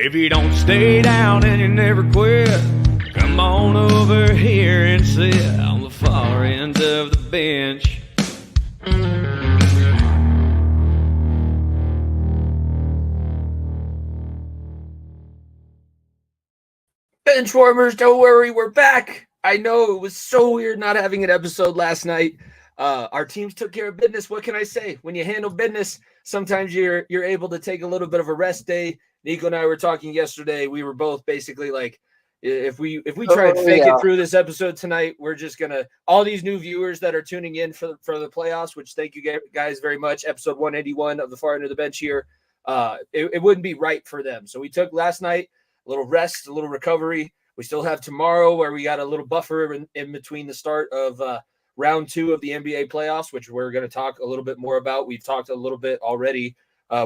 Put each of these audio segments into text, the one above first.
If you don't stay down and you never quit, come on over here and sit on the far end of the bench. Bench warmers, don't worry, we're back. I know it was so weird not having an episode last night. Our teams took care of business. What can I say? When you handle business, sometimes you're able to take a little bit of a rest day. Nico and I were talking yesterday. We were both basically like, if we try and fake it through this episode tonight, we're just gonna all these new viewers that are tuning in for the playoffs. Which thank you guys very much. Episode 181 of the Far End of the Bench here. It wouldn't be right for them. So we took last night a little rest, a little recovery. We still have tomorrow where we got a little buffer in between the start of round 2 of the NBA playoffs, which we're going to talk a little bit more about. We've talked a little bit already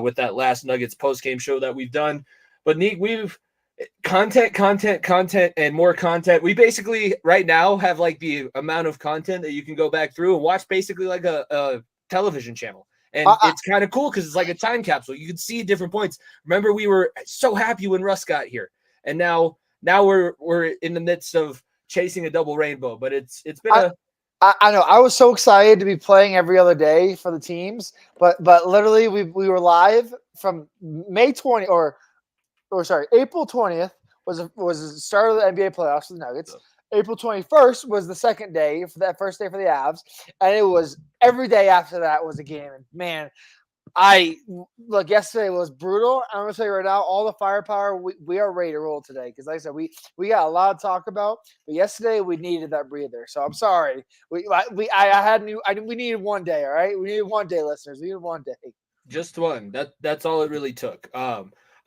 with that last Nuggets post-game show that we've done. But Nick, we've content, and more content. We basically right now have like the amount of content that you can go back through and watch basically like a television channel. And it's kind of cool because it's like a time capsule. You can see different points. Remember, we were so happy when Russ got here. And now we're in the midst of chasing a double rainbow. But it's been I know. I was so excited to be playing every other day for the teams. But literally we were live from April 20th was the start of the NBA playoffs for the Nuggets. April 21st was the second day for that first day for the Avs, and it was every day after that was a game. And man, yesterday was brutal. I'm gonna tell you right now, all the firepower we are ready to roll today because, like I said, we got a lot to talk about. But yesterday we needed that breather. So I'm sorry. We needed one day. All right, we needed one day, listeners. We needed one day. Just one. That's all it really took.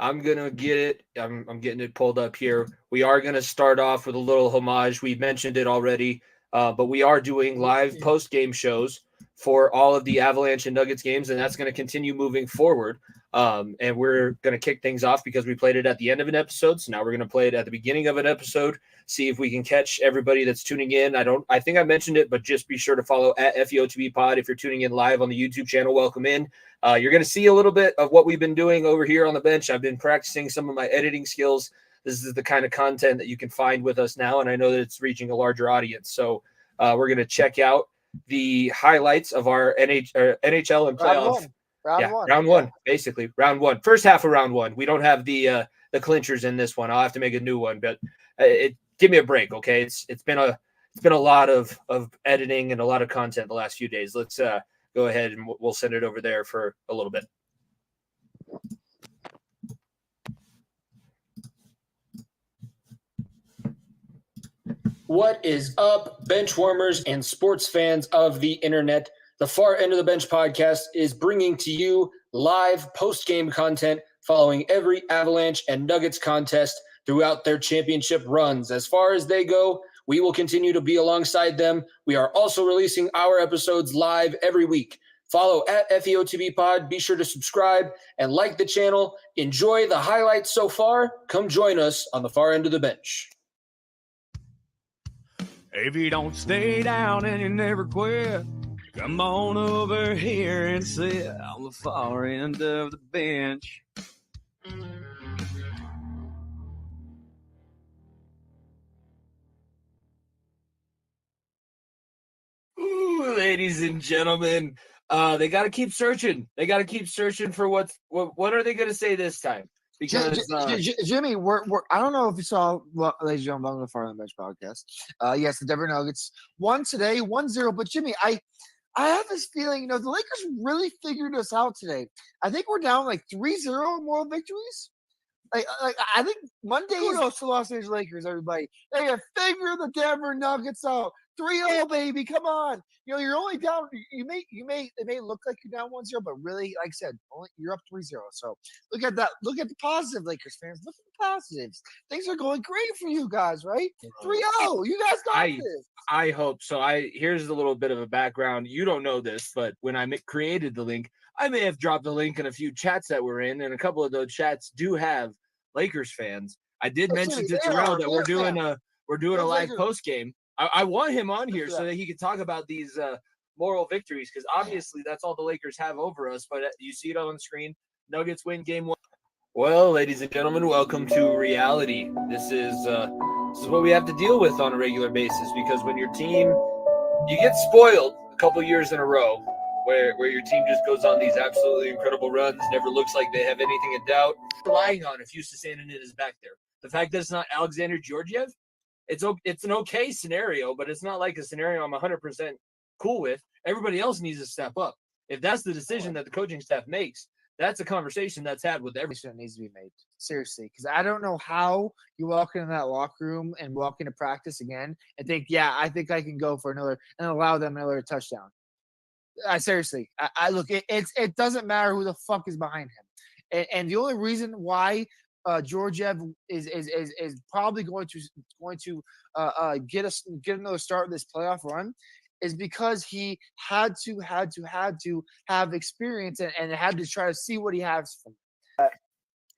I'm gonna get it. I'm getting it pulled up here. We are gonna start off with a little homage. We mentioned it already, but we are doing live post-game shows for all of the Avalanche and Nuggets games, and that's going to continue moving forward. And we're going to kick things off because we played it at the end of an episode. So now we're going to play it at the beginning of an episode, see if we can catch everybody that's tuning in. I think I mentioned it, but just be sure to follow at FEOTB Pod. If you're tuning in live on the YouTube channel, welcome in. You're going to see a little bit of what we've been doing over here on the bench. I've been practicing some of my editing skills. This is the kind of content that you can find with us now. And I know that it's reaching a larger audience. So we're going to check out the highlights of our NHL and playoff. Round one, basically round one. First half of round one. We don't have the clinchers in this one. I'll have to make a new one, but give me a break, okay? It's been a lot of editing and a lot of content the last few days. Let's go ahead and we'll send it over there for a little bit. What is up, bench warmers and sports fans of the internet? The Far End of the Bench podcast is bringing to you live post-game content following every Avalanche and Nuggets contest throughout their championship runs. As far as they go, we will continue to be alongside them. We are also releasing our episodes live every week. Follow at FEOTB Pod. Be sure to subscribe and like the channel. Enjoy the highlights so far. Come join us on the Far End of the Bench. If you don't stay down and you never quit, come on over here and sit on the far end of the bench. Ooh, ladies and gentlemen, they got to keep searching. They got to keep searching for what are they going to say this time? Because Jimmy, we're I don't know if you saw, ladies and gentlemen, welcome to the Far End of the Bench podcast. Yes, the Denver Nuggets won today, 1-0. But Jimmy, I have this feeling, the Lakers really figured us out today. I think we're down like 3-0 moral victories. Like I think Monday is for Los Angeles Lakers, everybody. They have figured the Denver Nuggets out. 3-0, baby. Come on. You're only down. It may look like you're down 1-0, but really, like I said, you're up 3-0. So look at that. Look at the positive, Lakers fans. Look at the positives. Things are going great for you guys, right? 3-0. You guys got this. I hope so. Here's a little bit of a background. You don't know this, but when I created the link, I may have dropped the link in a few chats that we're in, and a couple of those chats do have Lakers fans. I did mention to Terrell that we're doing a live post game. I want him on here so that he could talk about these moral victories, because obviously that's all the Lakers have over us. But you see it on the screen. Nuggets win game 1. Well, ladies and gentlemen, welcome to reality. This is what we have to deal with on a regular basis, because when your team, you get spoiled a couple years in a row where your team just goes on these absolutely incredible runs, never looks like they have anything in doubt. Relying on if Houston Sandin is back there. The fact that it's not Alexander Georgiev, it's an okay scenario, but it's not like a scenario I'm 100% cool with. Everybody else needs to step up. If that's the decision that the coaching staff makes, that's a conversation that's had with every. That needs to be made seriously, because I don't know how you walk into that locker room and walk into practice again and think, yeah, I think I can go for another, and allow them another touchdown. Seriously, I look, it doesn't matter who the fuck is behind him, and the only reason why Georgiev is probably going to get another start in this playoff run is because he had to have experience and had to try to see what he has from.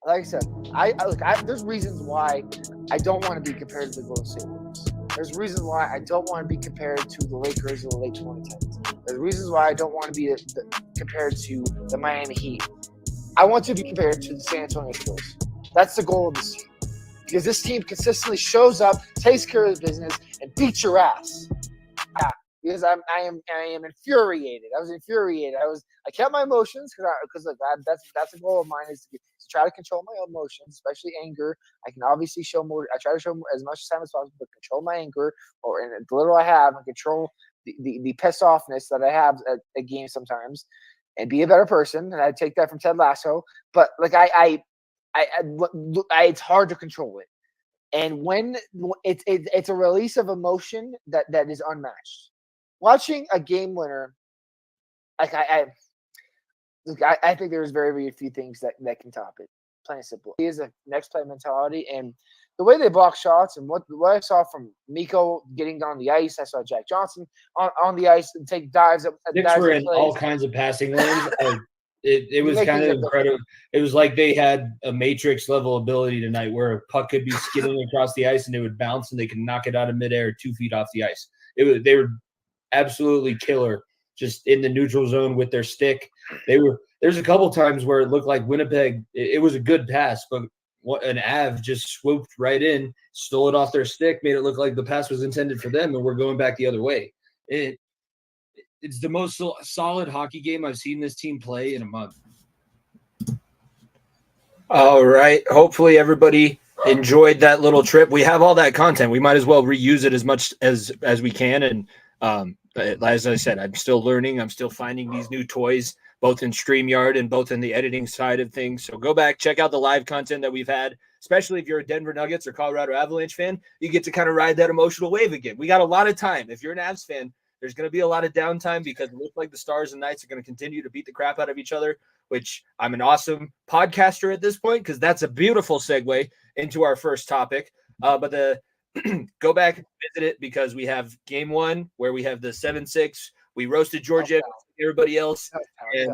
Like I said, there's reasons why I don't want to be compared to the Golden State Warriors. There's reasons why I don't want to be compared to the Lakers of the late 2010s. There's reasons why I don't want to be compared to the Miami Heat. I want to be compared to the San Antonio Spurs. That's the goal of this team. Because this team consistently shows up, takes care of business, and beats your ass. Yeah, because I am infuriated. I was infuriated. I kept my emotions because that's a goal of mine, is to try to control my emotions, especially anger. I can obviously show more. I try to show more, as much time as possible, but control my anger, and the little I have, and control the pissed offness that I have at games sometimes, and be a better person. And I take that from Ted Lasso. But like it's hard to control it, and when it's a release of emotion that is unmatched. Watching a game winner, like I think there's very, very few things that can top it. Plain and simple. He is a next play mentality, and the way they block shots, and what I saw from Miko getting down the ice, I saw Jack Johnson on the ice and take dives. Knicks were in all kinds of passing lanes. It was kind of incredible. It was like they had a Matrix level ability tonight, where a puck could be skidding across the ice and it would bounce and they could knock it out of midair 2 feet off the ice. They were absolutely killer just in the neutral zone with their stick. There's a couple times where it looked like Winnipeg, it was a good pass, but an Av just swooped right in, stole it off their stick, made it look like the pass was intended for them, and we're going back the other way. It's the most solid hockey game I've seen this team play in a month. All right. Hopefully everybody enjoyed that little trip. We have all that content. We might as well reuse it as much as we can. And as I said, I'm still learning. I'm still finding these new toys, both in StreamYard and both in the editing side of things. So go back, check out the live content that we've had, especially if you're a Denver Nuggets or Colorado Avalanche fan. You get to kind of ride that emotional wave again. We got a lot of time. If you're an Avs fan, there's going to be a lot of downtime because it looks like the Stars and Knights are going to continue to beat the crap out of each other, which I'm an awesome podcaster at this point, because that's a beautiful segue into our first topic. But go back and visit it, because we have game one where we have the 7-6. We roasted Georgia, everybody else, and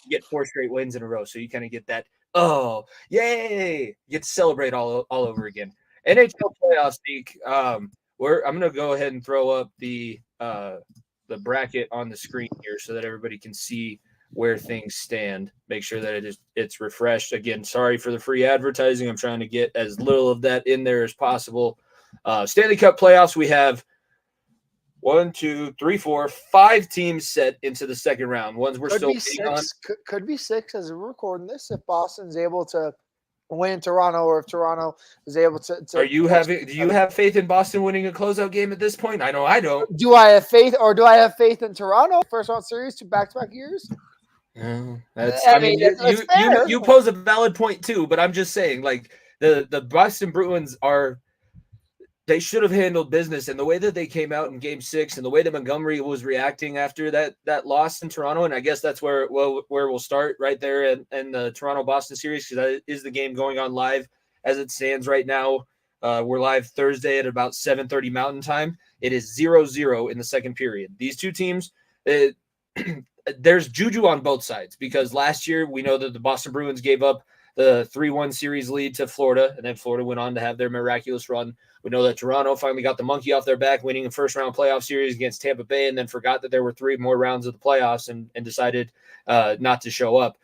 you get 4 straight wins in a row. So you kind of get that, oh, yay! You get to celebrate all over again. NHL playoffs, Zeke. I'm going to go ahead and throw up the bracket on the screen here so that everybody can see where things stand. Make sure that it's refreshed. Again, sorry for the free advertising. I'm trying to get as little of that in there as possible. Stanley Cup playoffs, we have 1, 2, 3, 4, 5 teams set into the second round. Ones we're still waiting on. Could be 6 as we're recording this, if Boston's able to win Toronto, or if Toronto is able to. Do you have faith in Boston winning a closeout game at this point? I know I don't. Do I have faith, or do I have faith in Toronto? First round series, 2 back-to-back years. You pose a valid point too, but I'm just saying, like, the Boston Bruins they should have handled business, and the way that they came out in Game 6, and the way that Montgomery was reacting after that loss in Toronto, and I guess that's where we'll start right there in the Toronto-Boston series, because that is the game going on live as it stands right now. We're live Thursday at about 7:30 Mountain Time. It is 0-0 in the second period. These two teams, there's juju on both sides, because last year we know that the Boston Bruins gave up the 3-1 series lead to Florida, and then Florida went on to have their miraculous run. We know that Toronto finally got the monkey off their back, winning a first-round playoff series against Tampa Bay, and then forgot that there were 3 more rounds of the playoffs and decided not to show up.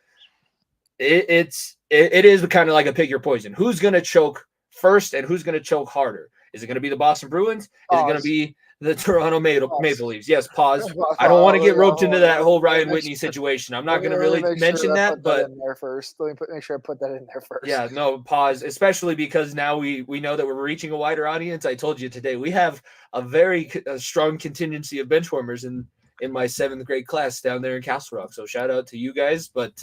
it is kind of like a pick your poison. Who's going to choke first and who's going to choke harder? Is it going to be the Boston Bruins? Is it going to be the Toronto Maple Leafs? Yes, pause. I don't want to get roped into that whole Ryan Whitney situation. I'm not going to really mention that, but in there first. Let me make sure I put that in there first. Yeah, no, pause. Especially because now we know that we're reaching a wider audience. I told you today we have a very strong contingency of bench warmers in my 7th grade class down there in Castle Rock. So shout out to you guys, but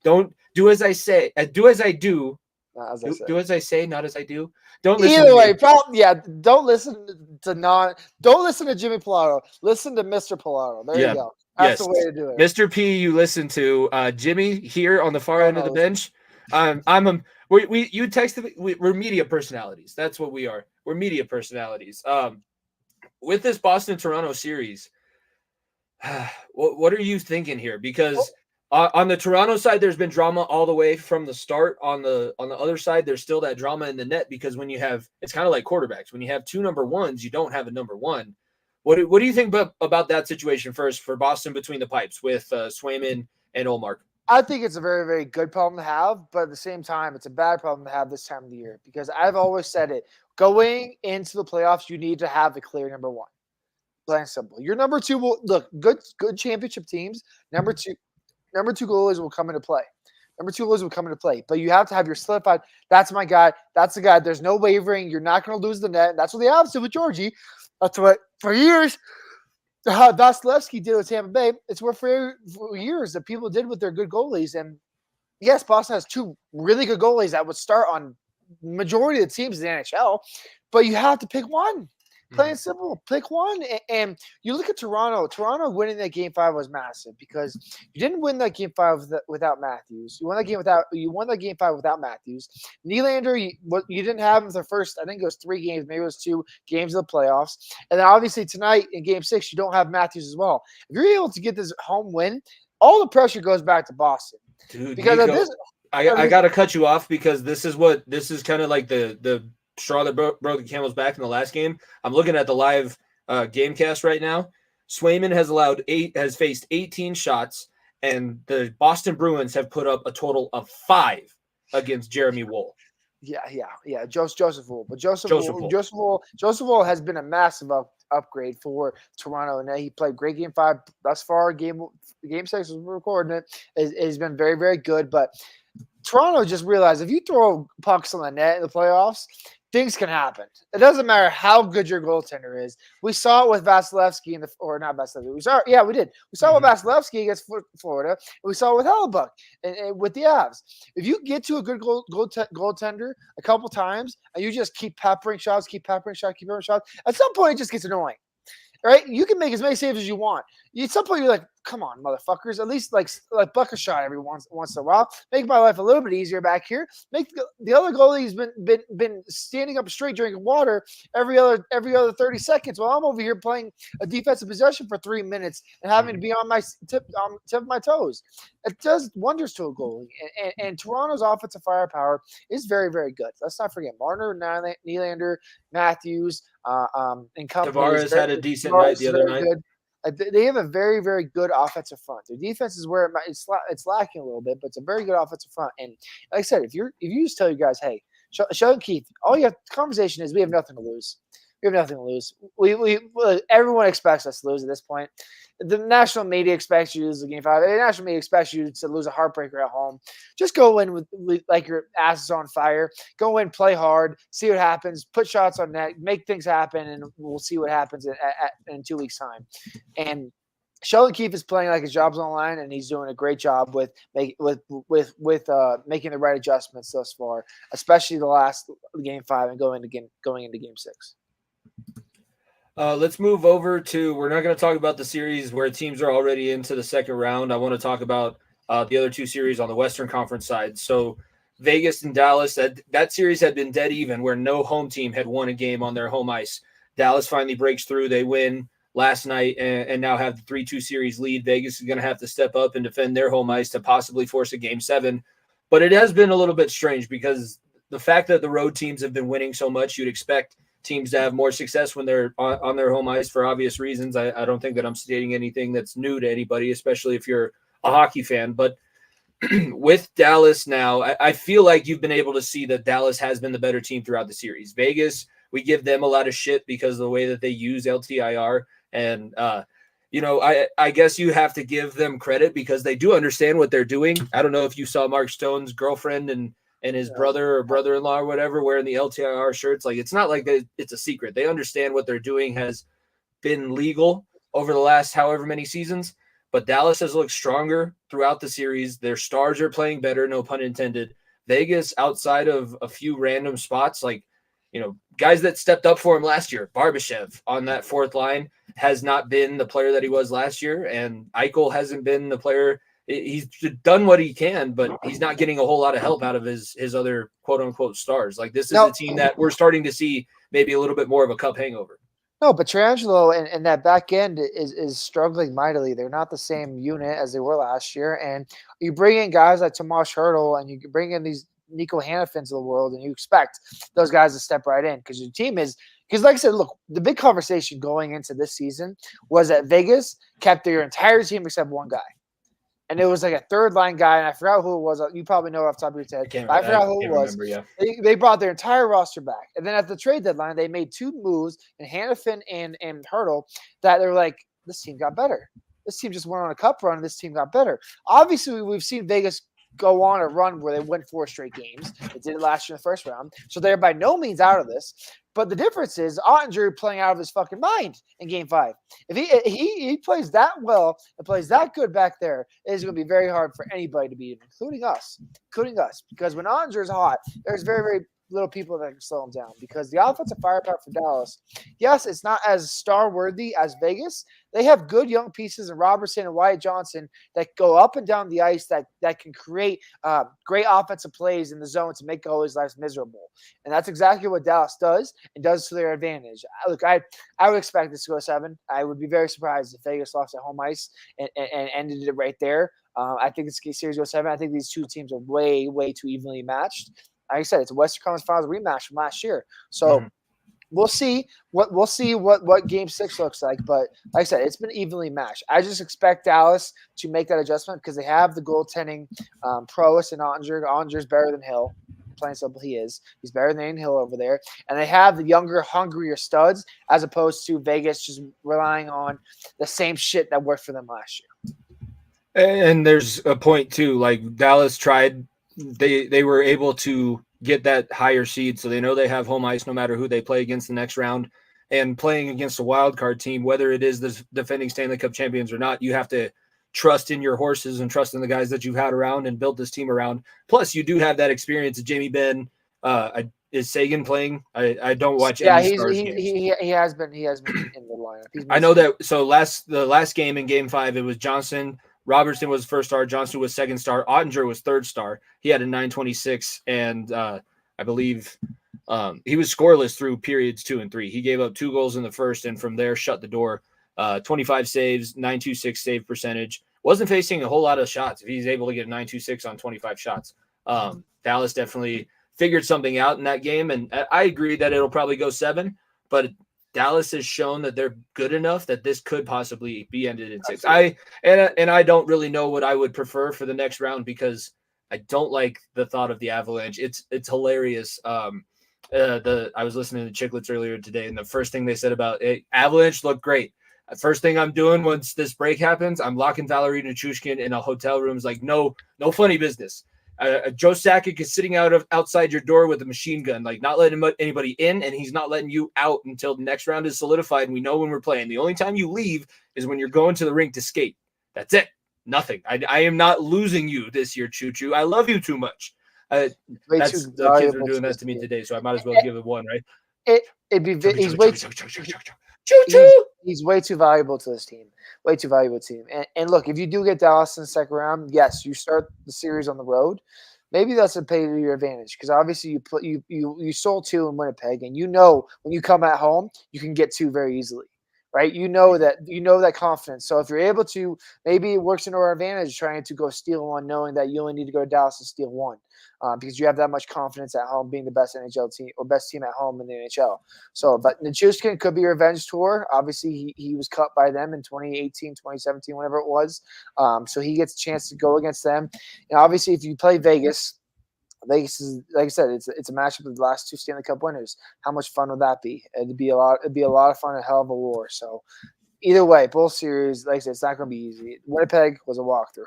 don't do as I say. Do as I do. Do as I say, not as I do. Don't listen. Either way, don't listen to Jimmy Pilato. Listen to Mr. Pilato. There you go. That's the way to do it. Mr. P, you listen to Jimmy here on the far end of the bench. You texted me. We're media personalities. That's what we are. We're media personalities. With this Boston-Toronto series, what are you thinking here? Because on the Toronto side, there's been drama all the way from the start. On the other side, there's still that drama in the net because when you have, it's kind of like quarterbacks. When you have 2 number ones, you don't have a number one. What do you think about that situation first for Boston between the pipes with Swayman and Ullmark? I think it's a very, very good problem to have, but at the same time, it's a bad problem to have this time of the year because I've always said it. Going into the playoffs, you need to have a clear number one. Plain and simple. Your number two will look good championship teams. Number two goalies will come into play. But you have to have your solidified. That's my guy. That's the guy. There's no wavering. You're not going to lose the net. That's what the opposite with Georgie. That's what for years Vasilevsky did with Tampa Bay. It's what for years that people did with their good goalies. And yes, Boston has 2 really good goalies that would start on majority of the teams in the NHL. But you have to pick one. Plain and simple, pick one. And you look at Toronto. Toronto winning that Game 5 was massive because you didn't win that Game 5 without Matthews. You won that Game 5 without Matthews. Nylander, you didn't have him for the first, I think it was 3 games, maybe it was 2 games of the playoffs. And then obviously tonight in Game 6, you don't have Matthews as well. If you're able to get this home win, all the pressure goes back to Boston. Dude, because Nico, of this, I got to cut you off because this is kind of like the straw that broke the camel's back in the last game. I'm looking at the live game cast right now. Swayman has faced 18 shots, and the Boston Bruins have put up a total of 5 against Jeremy Wohl. Yeah. Joseph Wohl. But Joseph Wohl has been a massive upgrade for Toronto, and he played great Game 5 thus far. Game 6 was recording it. Has been very, very good, but Toronto just realized if you throw pucks on the net in the playoffs, things can happen. It doesn't matter how good your goaltender is. We saw it with Vasilevsky not Vasilevsky. We did. We saw it with Vasilevsky against Florida, and we saw it with Hellebuck and with the Avs. If you get to a good goaltender a couple times and you just keep peppering shots, at some point it just gets annoying. Right? You can make as many saves as you want. At some point, you're like, come on, motherfuckers. At least like buck a shot every once in a while. Make my life a little bit easier back here. Make the other goalie's been standing up straight drinking water every other 30 seconds while I'm over here playing a defensive possession for 3 minutes and having to be on my tip of my toes. It does wonders to a goalie. And Toronto's offensive firepower is very, very good. Let's not forget Marner, Nylander, Matthews, and company. Tavares had a decent night the other night. Good. They have a very, very good offensive front. Their defense is where it's lacking a little bit, but it's a very good offensive front. And like I said, if you just tell you guys, hey, Sheldon Keefe, all you have the conversation is we have nothing to lose. We have nothing to lose. Everyone expects us to lose at this point. The national media expects you to lose the Game 5. The national media expects you to lose a heartbreaker at home. Just go in with like your ass is on fire. Go in, play hard, see what happens, put shots on net, make things happen, and we'll see what happens in 2 weeks' time. And Sheldon Keefe is playing like his job's on the line, and he's doing a great job with making the right adjustments thus far, especially the last Game 5 and going into Game 6. Let's move over to, we're not going to talk about the series where teams are already into the second round. I want to talk about the other 2 series on the Western Conference side. So Vegas and Dallas, that series had been dead even where no home team had won a game on their home ice. Dallas finally breaks through. They win last night and now have the 3-2 series lead. Vegas is going to have to step up and defend their home ice to possibly force a Game 7. But it has been a little bit strange because the fact that the road teams have been winning so much, you'd expect teams to have more success when they're on their home ice for obvious reasons. I don't think that I'm stating anything that's new to anybody, especially if you're a hockey fan. But with Dallas now, I feel like you've been able to see that Dallas has been the better team throughout the series. Vegas, we give them a lot of shit because of the way that they use LTIR. And, I guess you have to give them credit because they do understand what they're doing. I don't know if you saw Mark Stone's girlfriend and his brother or brother-in-law or whatever wearing the LTIR shirts. Like, it's not like it's a secret. They understand what they're doing has been legal over the last however many seasons. But Dallas has looked stronger throughout the series. Their stars are playing better, no pun intended. Vegas, outside of a few random spots, like, guys that stepped up for him last year, Barbashev on that fourth line has not been the player that he was last year. And Eichel hasn't been the player. He's done what he can, but he's not getting a whole lot of help out of his other quote unquote stars. Like, this is a team that we're starting to see maybe a little bit more of a cup hangover. No, Petrangelo and that back end is struggling mightily. They're not the same unit as they were last year. And you bring in guys like Tomas Hertl and you bring in these Nico Hannafins of the world, and you expect those guys to step right in because your team is – because like I said, look, the big conversation going into this season was that Vegas kept their entire team except one guy. And it was like a third line guy, and I forgot who it was. You probably know off the top of your head. I forgot who it was. Remember, yeah. They brought their entire roster back. And then at the trade deadline, they made two moves in Hannafin and Hertl that they were like, this team got better. This team just went on a cup run, and this team got better. Obviously, we've seen Vegas go on a run where they win 4 straight games. They did it last year in the first round. So they're by no means out of this. But the difference is Ottinger playing out of his fucking mind in Game 5. If he plays that well and plays that good back there, it is going to be very hard for anybody to beat him, including us. Because when Ottinger is hot, there's very, very little people that can slow him down. Because the offensive firepower for Dallas, yes, it's not as star-worthy as Vegas. They have good young pieces in Robertson and Wyatt Johnson that go up and down the ice that can create great offensive plays in the zone to make Goalie's lives miserable. And that's exactly what Dallas does and does to their advantage. Look, I would expect this to go 7. I would be very surprised if Vegas lost at home ice and ended it right there. I think this series goes 7. I think these two teams are way, way too evenly matched. Like I said, it's a Western Conference Finals rematch from last year. So we'll see what Game 6 looks like. But like I said, it's been evenly matched. I just expect Dallas to make that adjustment because they have the goaltending prowess in Ottinger. Ottinger's better than Hill. Plain and simple, he is. He's better than Hill over there. And they have the younger, hungrier studs as opposed to Vegas just relying on the same shit that worked for them last year. And there's a point too, like Dallas tried, they were able to get that higher seed, so they know they have home ice no matter who they play against the next round. And playing against a wild card team, whether it is the defending Stanley Cup champions or not, you have to trust in your horses and trust in the guys that you've had around and built this team around. Plus, you do have that experience of Jamie Benn. Is Sagan playing? I don't watch any Stars games. He has been in the lineup. I know that. So the last game in Game 5, it was Johnson. Robertson was first star. Johnson was second star. Ottinger was third star. He had a 926, and I believe he was scoreless through periods 2 and 3. He gave up 2 goals in the first, and from there shut the door. 25 saves, 926 save percentage. Wasn't facing a whole lot of shots. If he's able to get a 926 on 25 shots, Dallas definitely figured something out in that game, and I agree that it'll probably go 7, but Dallas has shown that they're good enough that this could possibly be ended in 6. I don't really know what I would prefer for the next round because I don't like the thought of the Avalanche. It's hilarious. I was listening to Chicklets earlier today, and the first thing they said about it, Avalanche looked great. First thing I'm doing once this break happens, I'm locking Valerie Nichushkin in a hotel room. It's like, no funny business. Joe Sakic is sitting outside your door with a machine gun, like not letting anybody in, and he's not letting you out until the next round is solidified and we know when we're playing. The only time you leave is when you're going to the rink to skate. That's it. Nothing. I am not losing you this year, Choo Choo. I love you too much. The kids are doing that to me today, so I might as well give it 1, right? He's way too valuable to this team. Way too valuable team. And look, if you do get Dallas in the second round, yes, you start the series on the road. Maybe that's a pay to your advantage because obviously you sold 2 in Winnipeg, and you know when you come at home, you can get 2 very easily. right? You know that confidence. So if you're able to, maybe it works in our advantage trying to go steal one, knowing that you only need to go to Dallas to steal one, because you have that much confidence at home, being the best NHL team or best team at home in the NHL. So, but Nichushkin could be a revenge tour. Obviously, he was cut by them in 2018, 2017, whenever it was. So he gets a chance to go against them. And obviously, if you play Vegas. Vegas is, like I said, it's a matchup of the last two Stanley Cup winners. How much fun would that be? It'd be a lot. It'd be a lot of fun, a hell of a war. So, either way, both series, like I said, it's not going to be easy. Winnipeg was a walkthrough.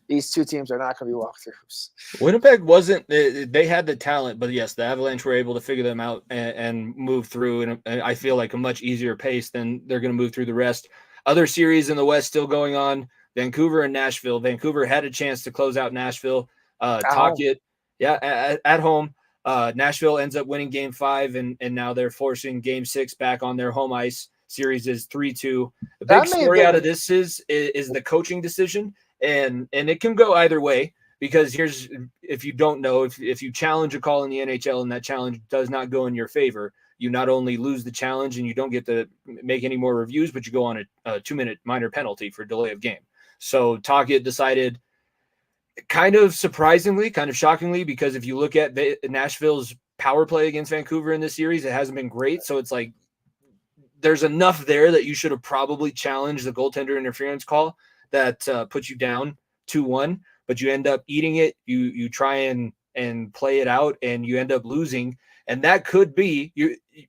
These two teams are not going to be walkthroughs. Winnipeg wasn't. They had the talent, but yes, the Avalanche were able to figure them out and move through. And I feel like a much easier pace than they're going to move through the rest. Other series in the West still going on. Vancouver and Nashville. Vancouver had a chance to close out Nashville. Talk it. Yeah, at home. Nashville ends up winning Game 5, and now they're forcing Game 6 back on their home ice. Series is 3-2. The big story out of this is the coaching decision, and it can go either way, because if you don't know, if you challenge a call in the NHL and that challenge does not go in your favor, you not only lose the challenge and you don't get to make any more reviews, but you go on a 2-minute minor penalty for delay of game. So Talkett decided, kind of surprisingly, kind of shockingly, because if you look at Nashville's power play against Vancouver in this series, it hasn't been great. So it's like there's enough there that you should have probably challenged the goaltender interference call that puts you down 2-1, but you end up eating it. You try and play it out, and you end up losing. And that could be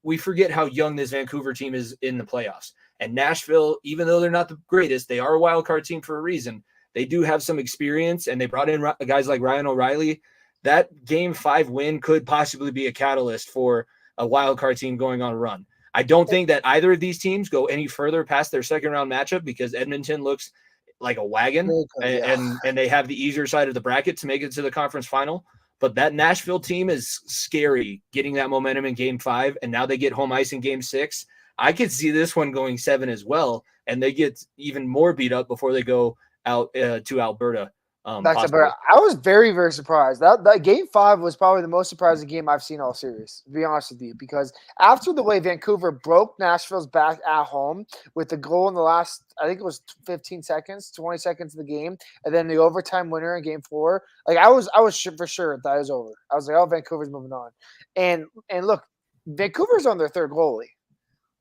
we forget how young this Vancouver team is in the playoffs. And Nashville, even though they're not the greatest, they are a wild card team for a reason. They do have some experience, and they brought in guys like Ryan O'Reilly. That Game 5 win could possibly be a catalyst for a wild card team going on a run. I don't think that either of these teams go any further past their second round matchup, because Edmonton looks like a wagon, and they have the easier side of the bracket to make it to the conference final. But that Nashville team is scary, getting that momentum in Game 5, and now they get home ice in Game 6. I could see this one going 7 as well, and they get even more beat up before they go out to Alberta. Back to Alberta. I was very, very surprised. That Game 5 was probably the most surprising game I've seen all series, to be honest with you, because after the way Vancouver broke Nashville's back at home with the goal in the last, I think it was 15 seconds, 20 seconds of the game, and then the overtime winner in Game 4, like I was for sure that it was over. I was like, oh, Vancouver's moving on. And look, Vancouver's on their third goalie.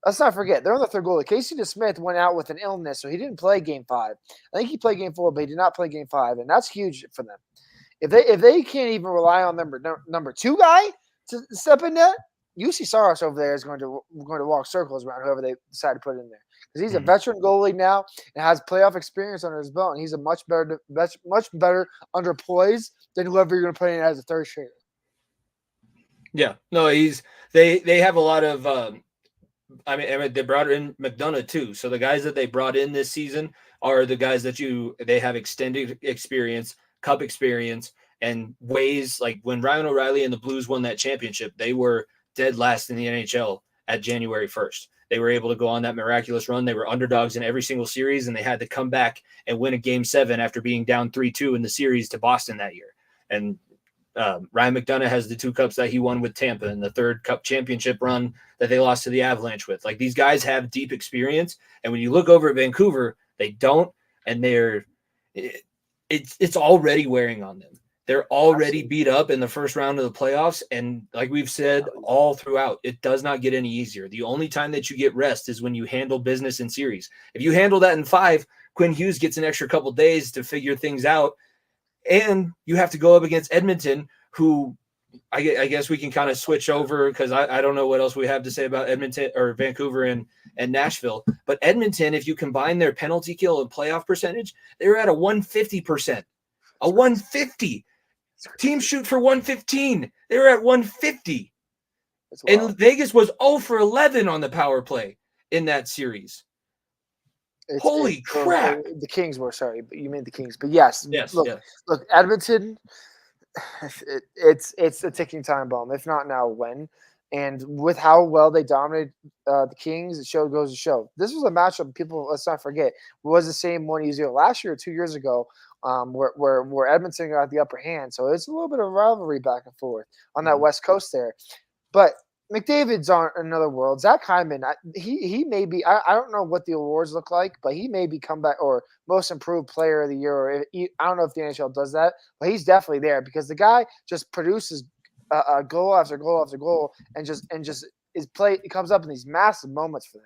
Let's not forget, they're on the third goalie. Casey DeSmith went out with an illness, so he didn't play Game 5. I think he played Game 4, but he did not play Game 5, and that's huge for them. If they can't even rely on number 2 guy to step in net, UC Saros over there is going to walk circles around whoever they decide to put in there, because he's a veteran goalie now and has playoff experience under his belt, and he's a much better under poise than whoever you're going to put in as a third stringer. Yeah, no, they have a lot of. I mean, they brought in McDonough too. So the guys that they brought in this season are the guys that they have extended experience, cup experience, and ways like when Ryan O'Reilly and the Blues won that championship, they were dead last in the NHL at January 1st. They were able to go on that miraculous run. They were underdogs in every single series, and they had to come back and win a Game 7 after being down 3-2 in the series to Boston that year. And Ryan McDonough has the 2 cups that he won with Tampa and the 3rd cup championship run that they lost to the Avalanche with. Like, these guys have deep experience, and when you look over at Vancouver, they don't, and it's already wearing on them. They're already beat up in the first round of the playoffs, and like we've said all throughout, it does not get any easier. The only time that you get rest is when you handle business in series. If you handle that in 5, Quinn Hughes gets an extra couple days to figure things out, and you have to go up against Edmonton, who I guess we can kind of switch over, because I don't know what else we have to say about Edmonton or Vancouver and Nashville. But Edmonton, if you combine their penalty kill and playoff percentage, they were at a 150%. A 150. Teams shoot for 115. They were at 150. And Vegas was 0 for 11 on the power play in that series. Holy crap! The Kings were, sorry, but you mean the Kings. But yes. Look, Edmonton, it's a ticking time bomb. If not now, when? And with how well they dominated the Kings, it goes to show. This was a matchup people, let's not forget, was the same one either last year or 2 years ago, where Edmonton got the upper hand. So it's a little bit of rivalry back and forth on that West Coast there. But McDavid's on another world. Zach Hyman, he may be. I don't know what the awards look like, but he may be comeback or most improved player of the year. Or I don't know if the NHL does that, but he's definitely there because the guy just produces goal after goal after goal, and just is play. It comes up in these massive moments for them.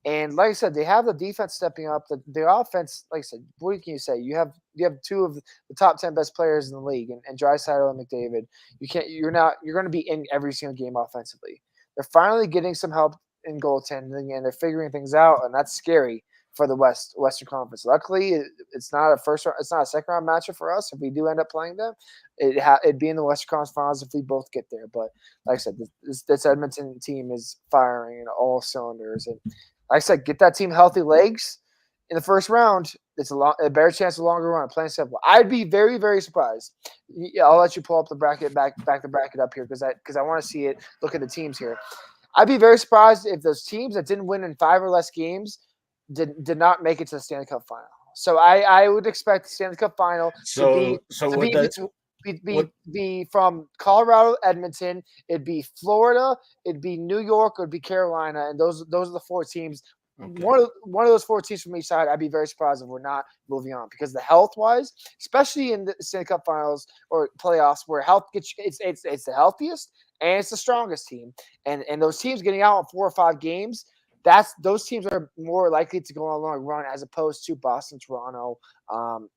And like I said, they have the defense stepping up. The offense, like I said, what can you say? You have two of the top 10 best players in the league, and Draisaitl and McDavid. You're going to be in every single game offensively. They're finally getting some help in goaltending, and they're figuring things out, and that's scary for the Western Conference. Luckily, it's not a second round matchup for us. If we do end up playing them, it'd be in the Western Conference Finals if we both get there. But like I said, this Edmonton team is firing in all cylinders, and like I said, get that team healthy legs in the first round. It's a better chance of a longer run. Plain simple. I'd be very, very surprised. Yeah, I'll let you pull up the bracket back the bracket up here because I want to see it. Look at the teams here. I'd be very surprised if those teams that didn't win in 5 or less games did not make it to the Stanley Cup final. So I would expect the Stanley Cup final to be from Colorado, Edmonton. It'd be Florida. It'd be New York. It'd be Carolina, and those are the 4 teams. Okay. One of those 4 teams from each side. I'd be very surprised if we're not moving on because the health wise, especially in the Stanley Cup Finals or playoffs, where health gets it's the healthiest and it's the strongest team, and those teams getting out in 4 or 5 games. Those teams are more likely to go on a long run as opposed to Boston, Toronto,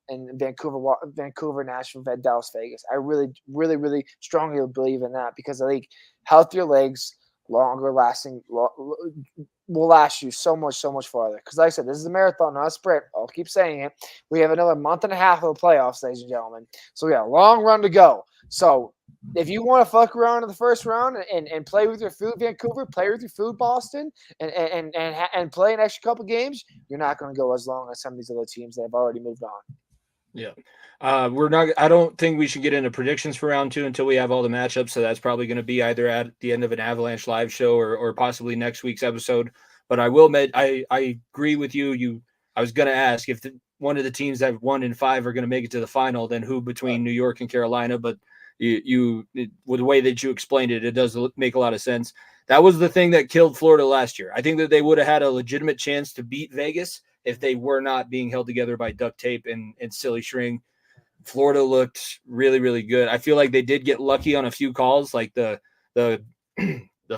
and Vancouver, Nashville, Dallas, Vegas. I really, really, really strongly believe in that because I think healthier legs, longer lasting, will last you so much farther. Because like I said, this is a marathon, not a sprint. I'll keep saying it. We have another month and a half of the playoffs, ladies and gentlemen. So we got a long run to go. So if you want to fuck around in the first round and play with your food, Vancouver, play with your food, Boston, and play an extra couple games, you're not going to go as long as some of these other teams that have already moved on. Yeah. I don't think we should get into predictions for round 2 until we have all the matchups. So that's probably going to be either at the end of an Avalanche live show or possibly next week's episode. But I will admit, I agree with you. I was going to ask if one of the teams that have 1 in 5 are going to make it to the final, then who between New York and Carolina. But with the way that you explained it, it does make a lot of sense. That was the thing that killed Florida last year. I think that they would have had a legitimate chance to beat Vegas if they were not being held together by duct tape and silly string. Florida looked really, really good. I feel like they did get lucky on a few calls, like the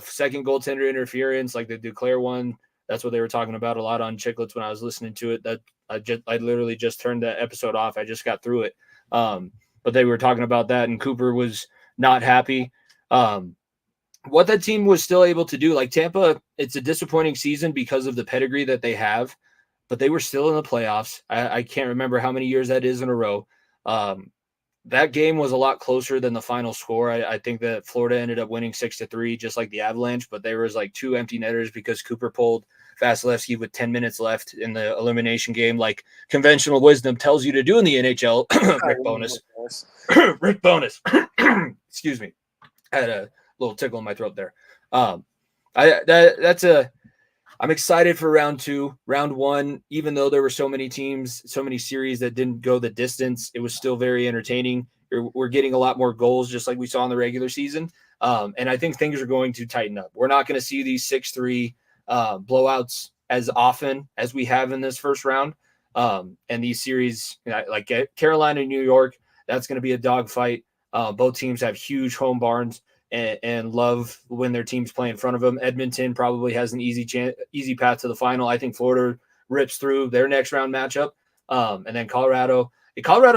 second goaltender interference, like the Duclair one. That's what they were talking about a lot on Chicklets when I was listening to it. That I literally just turned the episode off. I just got through it. But they were talking about that, and Cooper was not happy. What that team was still able to do, like Tampa, it's a disappointing season because of the pedigree that they have, but they were still in the playoffs. I can't remember how many years that is in a row. That game was a lot closer than the final score. I think that Florida ended up winning 6-3, just like the Avalanche, but there was like 2 empty netters because Cooper pulled Vasilevsky with 10 minutes left in the elimination game, like conventional wisdom tells you to do in the NHL. Rick Bonus. Excuse me. I had a little tickle in my throat there. I'm excited for round 2. Round 1, even though there were so many teams, so many series that didn't go the distance, it was still very entertaining. We're getting a lot more goals, just like we saw in the regular season. And I think things are going to tighten up. We're not going to see these 6-3 blowouts as often as we have in this first round. And these series, like Carolina and New York, that's going to be a dogfight. Both teams have huge home barns and love when their teams play in front of them. Edmonton probably has an easy path to the final. I think Florida rips through their next round matchup. And then Colorado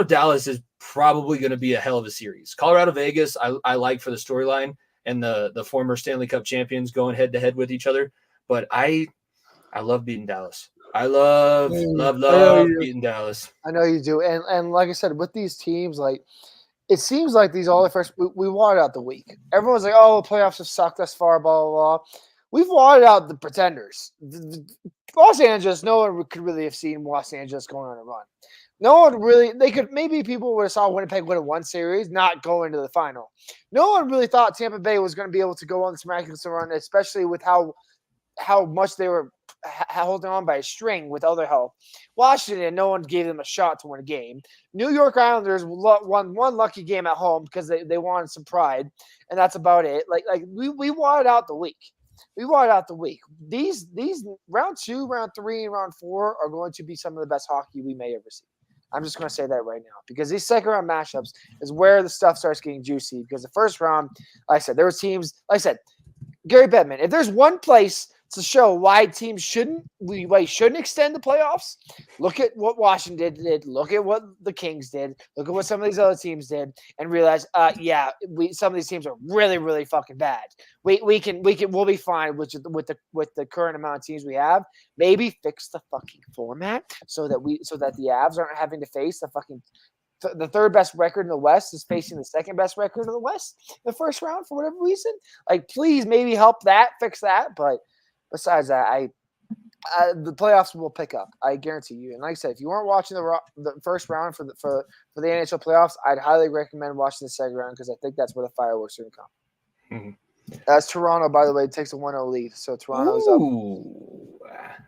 Dallas is probably going to be a hell of a series. Colorado Vegas, I like for the storyline and the former Stanley Cup champions going head to head with each other. But I love beating Dallas. I love beating Dallas. I know you do. And like I said, with these teams, like it seems like these all the first we watered out the week. Everyone's like, oh, the playoffs have sucked thus far, blah, blah, blah. We've watered out the pretenders. Los Angeles, no one could really have seen Los Angeles going on a run. No one really, maybe people would have saw Winnipeg win a 1 series, not go into the final. No one really thought Tampa Bay was going to be able to go on this miraculous run, especially with how much they were holding on by a string with other help. Washington, no one gave them a shot to win a game. New York Islanders won one lucky game at home because they wanted some pride, and that's about it. Like we wanted out the week. We wanted out the week. These round 2, round 3, and round 4 are going to be some of the best hockey we may ever see. I'm just going to say that right now because these second round matchups is where the stuff starts getting juicy. Because the first round, like I said, there were teams. Like I said, Gary Bettman. If there's one place to show why teams shouldn't extend the playoffs, look at what Washington did. Look at what the Kings did. Look at what some of these other teams did, and realize, some of these teams are really, really fucking bad. We'll be fine with the current amount of teams we have. Maybe fix the fucking format so that the Avs aren't having to face the third best record in the West is facing the second best record in the West in the first round for whatever reason. Like, please, maybe help fix that, but. Besides that, the playoffs will pick up. I guarantee you. And like I said, if you weren't watching the first round for the NHL playoffs, I'd highly recommend watching the second round because I think that's where the fireworks are going to come. Mm-hmm. That's Toronto, by the way, takes a 1-0 lead. So Toronto's up.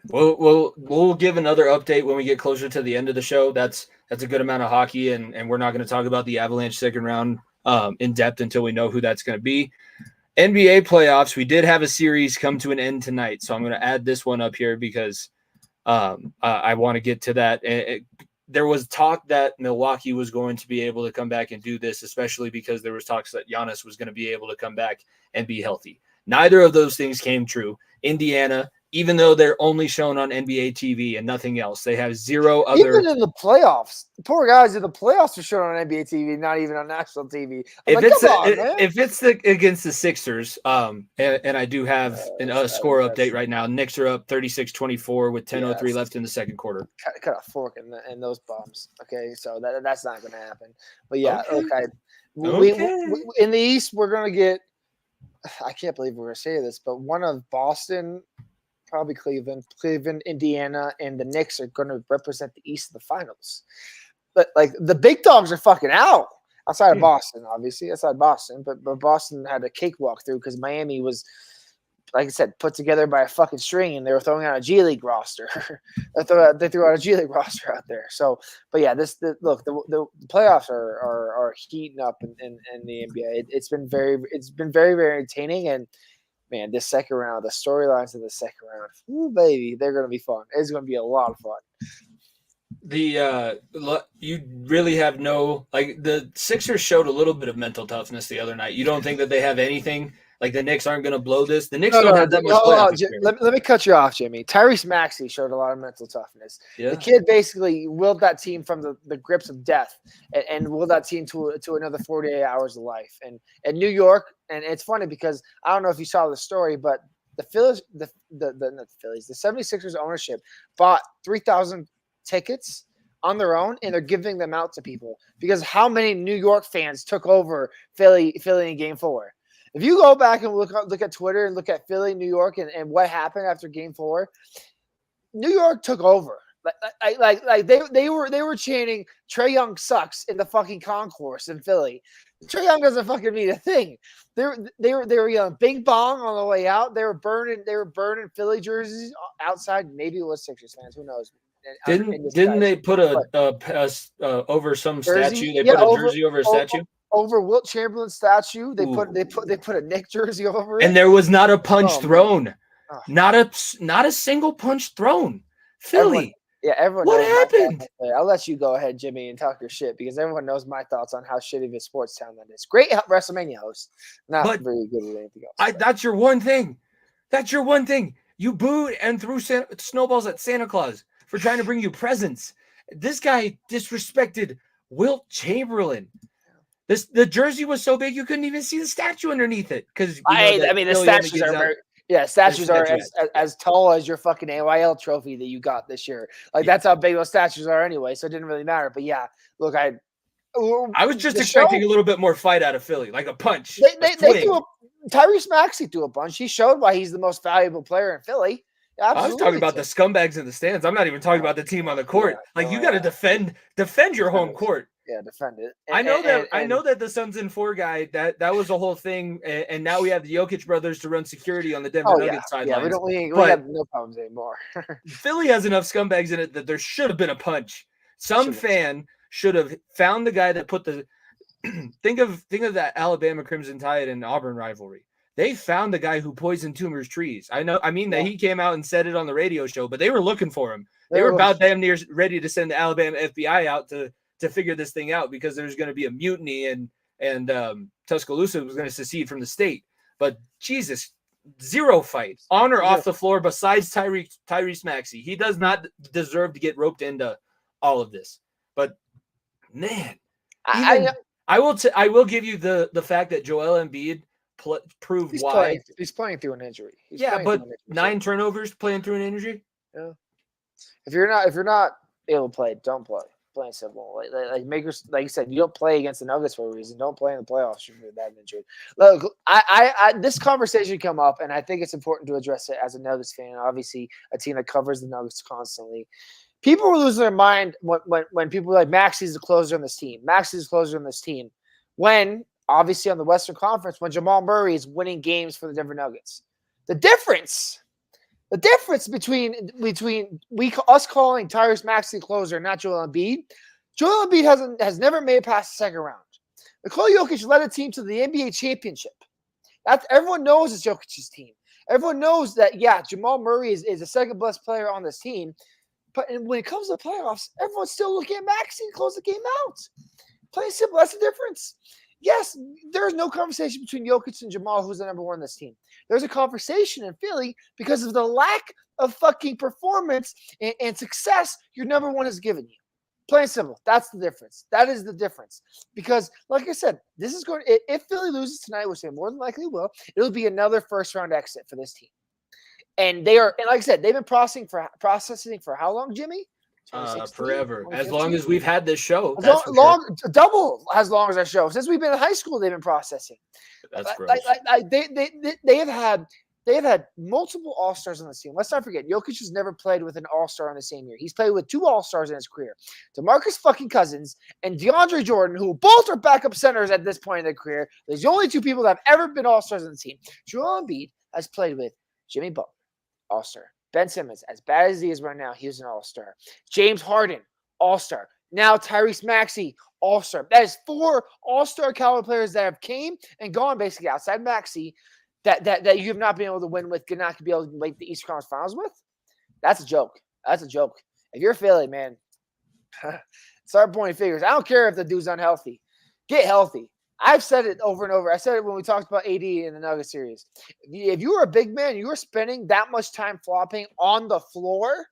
We'll give another update when we get closer to the end of the show. That's a good amount of hockey, and we're not going to talk about the Avalanche second round in depth until we know who that's going to be. NBA playoffs, we did have a series come to an end tonight, so I'm going to add this one up here because I want to get to that. There was talk that Milwaukee was going to be able to come back and do this, especially because there was talks that Giannis was going to be able to come back and be healthy. Neither of those things came true. Indiana, even though they're only shown on NBA TV and nothing else, they have zero other. Even in the playoffs, the poor guys in the playoffs are shown on NBA TV, not even on national TV. If it's against the Sixers, and I do have a score update right now. Knicks are up 36-24 with 10:03 left in the second quarter. Cut a fork in those bombs. Okay, so that's not going to happen. But yeah, okay. We, in the East, we're going to get. I can't believe we're going to say this, but one of Boston. Probably Cleveland, Indiana, and the Knicks are going to represent the East in the finals. But like the big dogs are fucking out outside of Boston, obviously outside Boston. But Boston had a cakewalk through because Miami was, like I said, put together by a fucking string, and they were throwing out a G League roster. They threw out a G League roster out there. So, but yeah, the playoffs are heating up in the NBA. It's been very very entertaining and. Man, this second round, the storylines of the second round, ooh, baby, they're going to be fun. It's going to be a lot of fun. You really have the Sixers showed a little bit of mental toughness the other night. You don't think that they have anything? Like the Knicks aren't going to blow this? The Knicks don't have that much let me cut you off, Jimmy. Tyrese Maxey showed a lot of mental toughness. Yeah. The kid basically willed that team from the grips of death and willed that team to another 48 hours of life. And New York, and it's funny because I don't know if you saw the story, but the Phillies, not the Phillies, the 76ers ownership bought 3,000 tickets on their own, and they're giving them out to people because how many New York fans took over Philly in Game 4? If you go back and look at Twitter and look at Philly, New York, and what happened after Game 4, New York took over. Like they were chanting Trae Young sucks in the fucking concourse in Philly. Trae Young doesn't fucking mean a thing. They were yelling Bing Bong on the way out. They were burning Philly jerseys outside. Maybe it was Sixers fans. Who knows? Didn't they put over some statue? They put a jersey over a statue. Over Wilt Chamberlain's statue, they put a Knick jersey over it, and there was not a punch thrown, not a single punch thrown. Philly, everyone. What happened? I'll let you go ahead, Jimmy, and talk your shit because everyone knows my thoughts on how shitty of a sports town that is. Great WrestleMania host, not very good at anything else. That's your one thing. That's your one thing. You booed and threw snowballs at Santa Claus for trying to bring you presents. This guy disrespected Wilt Chamberlain. The jersey was so big you couldn't even see the statue underneath it because the statues are statues are as tall as your fucking AYL trophy that you got this year. That's how big those statues are anyway, so it didn't really matter. But yeah, look, I was just expecting a little bit more fight out of Philly, like a punch. They threw Tyrese Maxey threw a punch. He showed why he's the most valuable player in Philly. Absolutely. I was talking about the scumbags in the stands. I'm not even talking about the team on the court. You got to defend your home court. defend it. I know that the Suns in 4 guy that was a whole thing, and now we have the Jokic brothers to run security on the Denver Nuggets sidelines. We have no problems anymore. Philly has enough scumbags in it that there should have been a punch. Some fan should have found the guy that put the think of that Alabama Crimson Tide and Auburn rivalry. They found the guy who poisoned Toomer's trees. That he came out and said it on the radio show, but they were looking for him. They were about damn near ready to send the Alabama FBI out to figure this thing out because there's going to be a mutiny and Tuscaloosa was going to secede from the state. But Jesus, zero fight on or off the floor besides Tyrese Maxey. He does not deserve to get roped into all of this. But man, I will give you the fact that Joel Embiid proved why he's playing through an injury. 9 turnovers playing through an injury. Yeah. If you're not able to play, don't play. Plain simple. Like makers, like you said, you don't play against the Nuggets for a reason. Don't play in the playoffs if you're that injured. Look, I this conversation come up, and I think it's important to address it as a Nuggets fan. Obviously, a team that covers the Nuggets constantly. People were losing their mind when people were like, Maxey's the closer on this team. Maxey's the closer on this team. When, obviously, on the Western Conference, when Jamal Murray is winning games for the Denver Nuggets. The difference between us calling Tyrese Maxey closer, not Joel Embiid. Joel Embiid has never made it past the second round. Nikola Jokic led a team to the NBA championship. Everyone knows it's Jokic's team. Everyone knows that, Jamal Murray is the second best player on this team. But when it comes to the playoffs, everyone's still looking at Maxey to close the game out. Plain simple, that's the difference. Yes, there's no conversation between Jokic and Jamal, who's the number one on this team. There's a conversation in Philly because of the lack of fucking performance and success your number one has given you. Plain simple. That's the difference. That is the difference. Because, like I said, this is going. If Philly loses tonight, which they more than likely will, it'll be another first-round exit for this team. And like I said, they've been processing for how long, Jimmy? Forever. As long as we've had this show. Double as long as our show. Since we've been in high school, they've been processing. That's gross. They have had multiple All-Stars on this team. Let's not forget, Jokic has never played with an All-Star in the same year. He's played with 2 All-Stars in his career. DeMarcus fucking Cousins and DeAndre Jordan, who both are backup centers at this point in their career. There's the only 2 people that have ever been All-Stars on the team. Joel Embiid has played with Jimmy Butler, All-Star. Ben Simmons, as bad as he is right now, he was an All-Star. James Harden, All-Star. Now Tyrese Maxey, All-Star. That is 4 All-Star caliber players that have came and gone basically outside Maxey that you have not been able to win with, not be able to make the Eastern Conference Finals with. That's a joke. That's a joke. If you're Philly, man, start pointing fingers. I don't care if the dude's unhealthy. Get healthy. I've said it over and over. I said it when we talked about AD in the Nuggets series. If you are a big man, you are spending that much time flopping on the floor,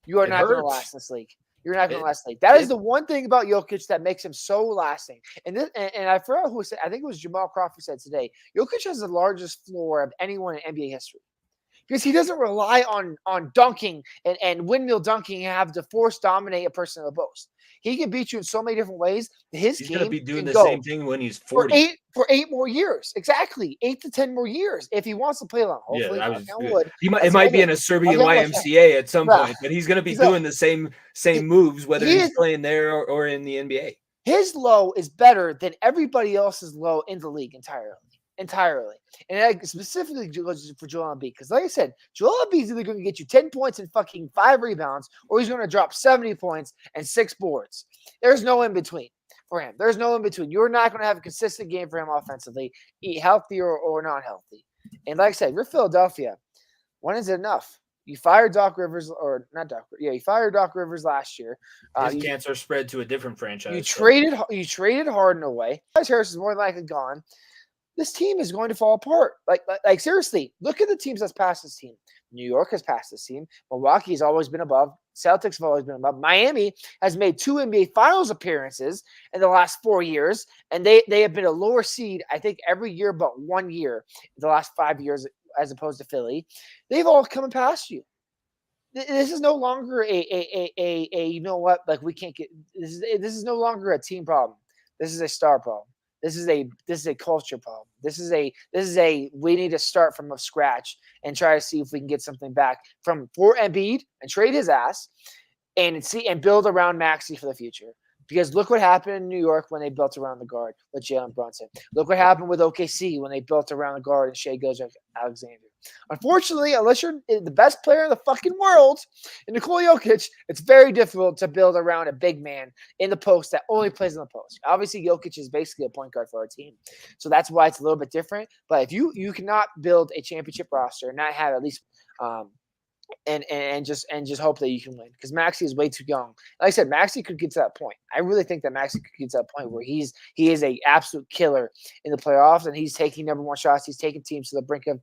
you are not going to last in this league. You're not going to last in this league. That is the one thing about Jokic that makes him so lasting. And I forgot who said, I think it was Jamal Crawford said today, Jokic has the largest floor of anyone in NBA history. Because he doesn't rely on dunking and windmill dunking and have to force dominate a person in the post. He can beat you in so many different ways. He's going to be doing the same thing when he's 40. For 8 more years. Exactly. 8 to 10 more years if he wants to play long. Hopefully, it might be in a Serbian YMCA at some point, but he's going to be doing the same moves, whether he's playing there or in the NBA. His low is better than everybody else's low in the league entirely. And I specifically for Joel Embiid, because like I said, Joel Embiid is either going to get you 10 points and fucking 5 rebounds, or he's going to drop 70 points and 6 boards. There's no in between for him. There's no in between. You're not going to have a consistent game for him offensively, healthy or not healthy. And like I said, you're Philadelphia. When is it enough? You fired Doc Rivers, or not Doc. Yeah, you fired Doc Rivers last year. His cancer spread to a different franchise. You traded Harden away. Harris is more than likely gone. This team is going to fall apart. Like seriously, look at the teams that's passed this team. New York has passed this team. Milwaukee has always been above. Celtics have always been above. Miami has made 2 NBA Finals appearances in the last 4 years, and they have been a lower seed, I think, every year but 1 year in the last 5 years, as opposed to Philly. They've all come past you. This is no longer a you know what, like we can't get this is no longer a team problem. This is a star problem. This is a culture problem. This is a we need to start from scratch and try to see if we can get something back for Embiid and trade his ass and build around Maxey for the future. Because look what happened in New York when they built around the guard with Jalen Brunson. Look what happened with OKC when they built around the guard and Shai Gilgeous-Alexander. Unfortunately, unless you're the best player in the fucking world, in Nikola Jokic, it's very difficult to build around a big man in the post that only plays in the post. Obviously, Jokic is basically a point guard for our team, so that's why it's a little bit different. But if you cannot build a championship roster and not have at least and just hope that you can win, because Maxey is way too young. Like I said, Maxey could get to that point. I really think that Maxey could get to that point where he is a absolute killer in the playoffs, and he's taking number one shots. He's taking teams to the brink of.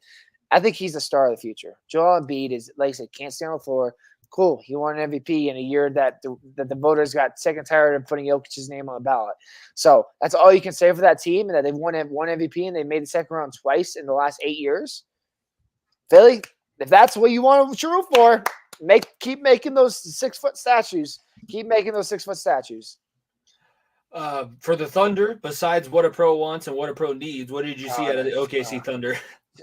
I think he's the star of the future. Joel Embiid is, like I said, can't stay on the floor. Cool, he won an MVP in a year that the voters got sick and tired of putting Jokic's name on the ballot. So that's all you can say for that team, and that they've won MVP and they made the second round twice in the last 8 years. Philly, if that's what you want to root for, keep making those 6 foot statues. Keep making those 6 foot statues. For the Thunder, besides what a pro wants and what a pro needs, what did you see out of the OKC Thunder?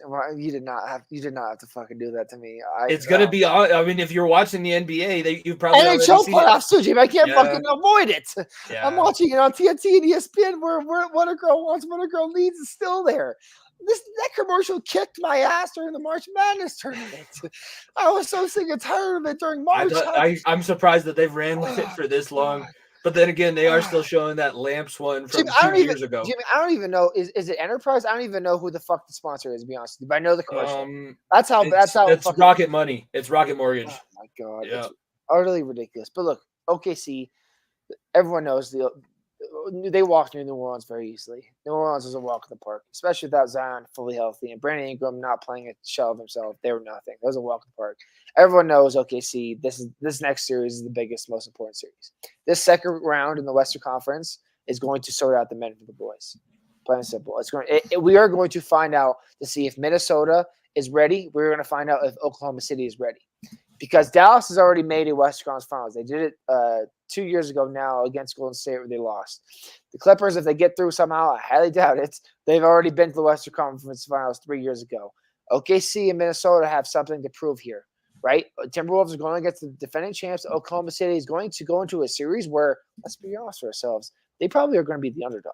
Well, you did not have to fucking do that to me. It's gonna be. I mean, if you're watching the NBA, you probably NHL playoffs too, Jimmy. I can't fucking avoid it. Yeah. I'm watching it on TNT and ESPN. Where what a girl wants, what a girl needs is still there. That commercial kicked my ass during the March Madness tournament. I was so sick and tired of it during March. I'm surprised that they've ran with it for this long. But then again, they are still showing that Lamps one from Jimmy, 2 years ago. Jimmy, I don't even know. Is it Enterprise? I don't even know who the fuck the sponsor is, to be honest with you. But I know the commercial. That's how. It's Rocket Money. It's Rocket Mortgage. Oh my god, yeah. It's utterly ridiculous. But look, OKC, everyone knows they walked near New Orleans very easily. New Orleans was a walk in the park, especially without Zion fully healthy and Brandon Ingram not playing a shell of himself. They were nothing. It was a walk in the park. Everyone knows OKC. This next series is the biggest, most important series. This second round in the Western Conference is going to sort out the men for the boys. Plain and simple. We are going to find out to see if Minnesota is ready. We're going to find out if Oklahoma City is ready. Because Dallas has already made a Western Conference Finals. They did it 2 years ago now against Golden State where they lost. The Clippers, if they get through somehow, I highly doubt it. They've already been to the Western Conference Finals 3 years ago. OKC and Minnesota have something to prove here, right? Timberwolves are going against the defending champs. Oklahoma City is going to go into a series where, let's be honest with ourselves, they probably are going to be the underdog.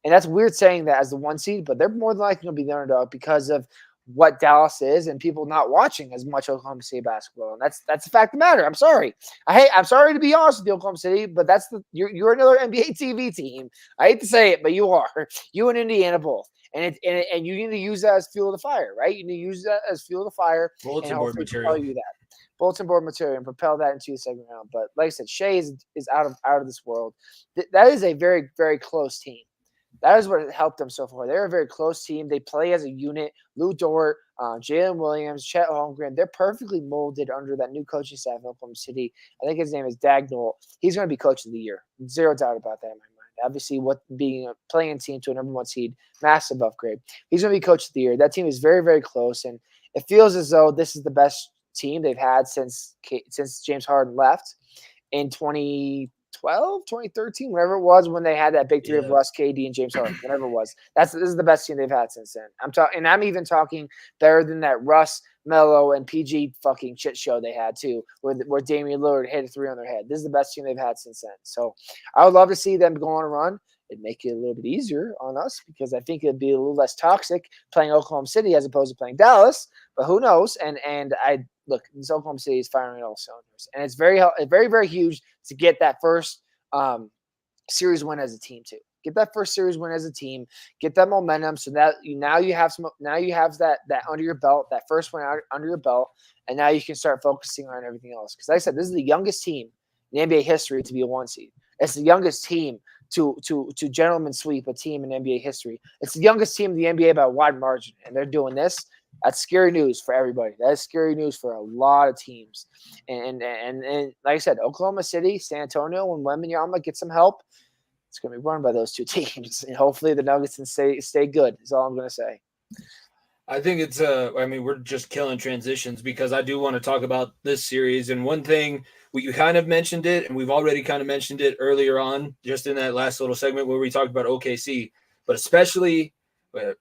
And that's weird saying that as the 1 seed, but they're more than likely going to be the underdog because of what Dallas is and people not watching as much Oklahoma City basketball. And that's the fact of the matter. I'm sorry. I'm sorry to be honest with you, Oklahoma City, but you're another NBA TV team. I hate to say it, but you are. You and Indiana both. And you need to use that as fuel of the fire, right? You need to use that as fuel of the fire. Bulletin board material. Bulletin board material and propel that into the second round. But like I said, Shai is out of this world. That is a very, very close team. That is what helped them so far. They're a very close team. They play as a unit. Lou Dort, Jalen Williams, Chet Holmgren, they're perfectly molded under that new coaching staff in Oklahoma City. I think his name is Dagnall. He's going to be coach of the year. Zero doubt about that in my mind. Obviously, being a playing team to a number 1 seed, massive upgrade. He's going to be coach of the year. That team is very, very close, and it feels as though this is the best team they've had since James Harden left in 2013, whatever it was, when they had that big three of Russ, KD, and James Harden, whatever it was. This is the best team they've had since then. I'm even talking better than that Russ, Melo, and PG fucking shit show they had too, where Damian Lillard hit a 3 on their head. This is the best team they've had since then. So I would love to see them go on a run. It'd make it a little bit easier on us because I think it'd be a little less toxic playing Oklahoma City as opposed to playing Dallas. But who knows? And look, this Oklahoma City is firing all cylinders, and it's very, very, very huge to get that first series win as a team too. Get that first series win as a team. Get that momentum, so that you have that under your belt, that first one under your belt, and now you can start focusing on everything else. Because like I said, this is the youngest team in NBA history to be a 1 seed. It's the youngest team to gentlemen sweep a team in NBA history. It's the youngest team in the NBA by a wide margin, and they're doing this. That's scary news for everybody. That is scary news for a lot of teams. And like I said, Oklahoma City, San Antonio, when Wembanyama gets some help, it's going to be run by those 2 teams. And hopefully the Nuggets can stay good is all I'm going to say. I think it's we're just killing transitions because I do want to talk about this series. And one thing, you kind of mentioned it, and we've already kind of mentioned it earlier on, just in that last little segment where we talked about OKC, but especially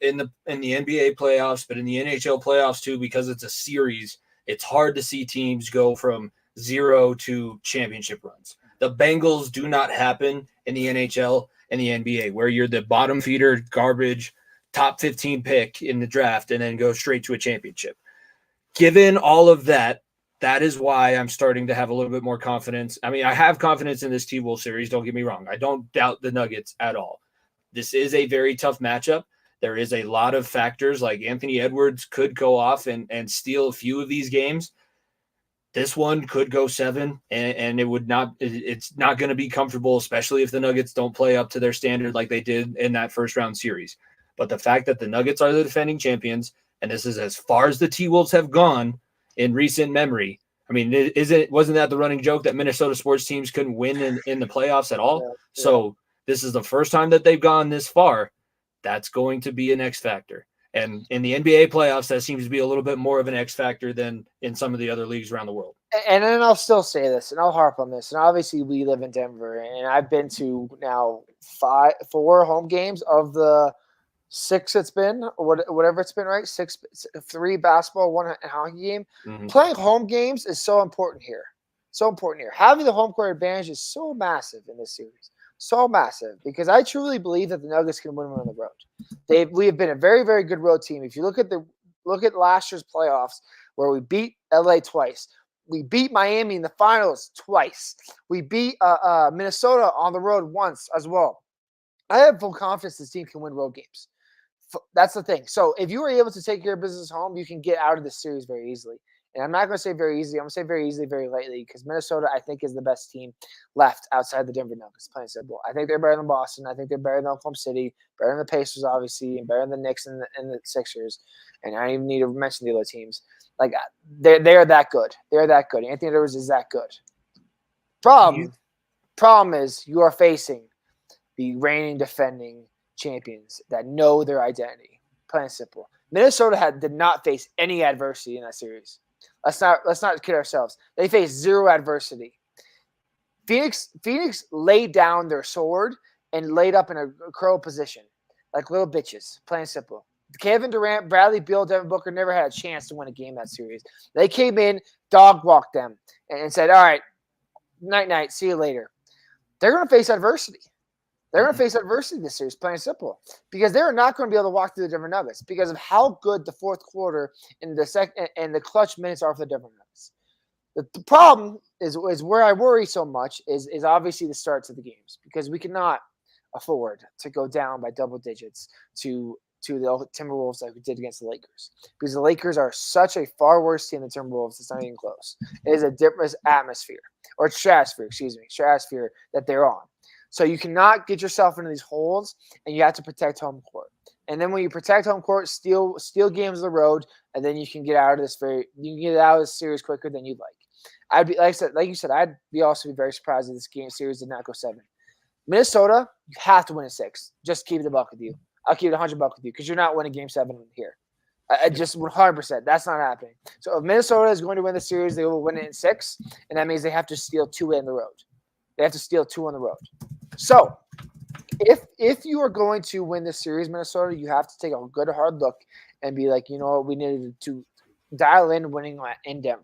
in the NBA playoffs, but in the NHL playoffs too, because it's a series, it's hard to see teams go from 0 to championship runs. The Bengals do not happen in the NHL and the NBA, where you're the bottom feeder, garbage, top 15 pick in the draft, and then go straight to a championship. Given all of that, that is why I'm starting to have a little bit more confidence. I mean, I have confidence in this T-Wolves series. Don't get me wrong. I don't doubt the Nuggets at all. This is a very tough matchup. There is a lot of factors, like Anthony Edwards could go off and steal a few of these games. This one could go 7, and it's not going to be comfortable, especially if the Nuggets don't play up to their standard like they did in that first round series. But the fact that the Nuggets are the defending champions, and this is as far as the T-Wolves have gone in recent memory. I mean, wasn't that the running joke that Minnesota sports teams couldn't win in the playoffs at all? Yeah. So this is the first time that they've gone this far. That's going to be an X factor. And in the NBA playoffs, that seems to be a little bit more of an X factor than in some of the other leagues around the world. And then I'll still say this, and I'll harp on this. And obviously, we live in Denver, and I've been to now 4 home games of the 6 it's been, or whatever it's been, right? 3 basketball, 1 hockey game. Mm-hmm. Playing home games is so important here. So important here. Having the home court advantage is so massive in this series. So massive, because I truly believe that the Nuggets can win on the road. We have been a very, very good road team. If you look at last year's playoffs, where we beat LA twice, we beat Miami in the finals twice, we beat Minnesota on the road once as well. I have full confidence this team can win road games. That's the thing. So if you are able to take your business home, you can get out of this series very easily. And I'm not going to say very easily. I'm going to say very easily, very lightly, because Minnesota, I think, is the best team left outside the Denver Nuggets, plain simple. I think they're better than Boston. I think they're better than Oklahoma City, better than the Pacers, obviously, and better than the Knicks and the Sixers. And I don't even need to mention the other teams. Like, they're that good. They're that good. Anthony Edwards is that good. Problem is you are facing the reigning defending champions that know their identity, plain simple. Minnesota did not face any adversity in that series. Let's not kid ourselves. They faced 0 adversity. Phoenix laid down their sword and laid up in a curl position like little bitches, plain simple. Kevin Durant, Bradley Beal, Devin Booker never had a chance to win a game that series. They came in, dog walked them, and said, all right, night, see you later. They're going to face adversity. They're going to face adversity this series, plain and simple, because they're not going to be able to walk through the Denver Nuggets because of how good the fourth quarter and the second and the clutch minutes are for the Denver Nuggets. The problem is where I worry so much is obviously the starts of the games, because we cannot afford to go down by double digits to the Timberwolves like we did against the Lakers, because the Lakers are such a far worse team than the Timberwolves. It's not even close. It is a different stratosphere that they're on. So you cannot get yourself into these holes, and you have to protect home court. And then when you protect home court, steal games of the road, and then you can get out of this series quicker than you'd like. I'd be like you said, I'd be also very surprised if this game series did not go 7. Minnesota, you have to win a 6. Just keep it a buck with you. I'll keep it $100 with you, because you're not winning game 7 here. Just 100%. That's not happening. So if Minnesota is going to win the series, they will win it in 6, and that means they have to steal 2 in the road. They have to steal 2 on the road. So if you are going to win this series, Minnesota, you have to take a good hard look and be like, you know what, we needed to dial in winning in Denver.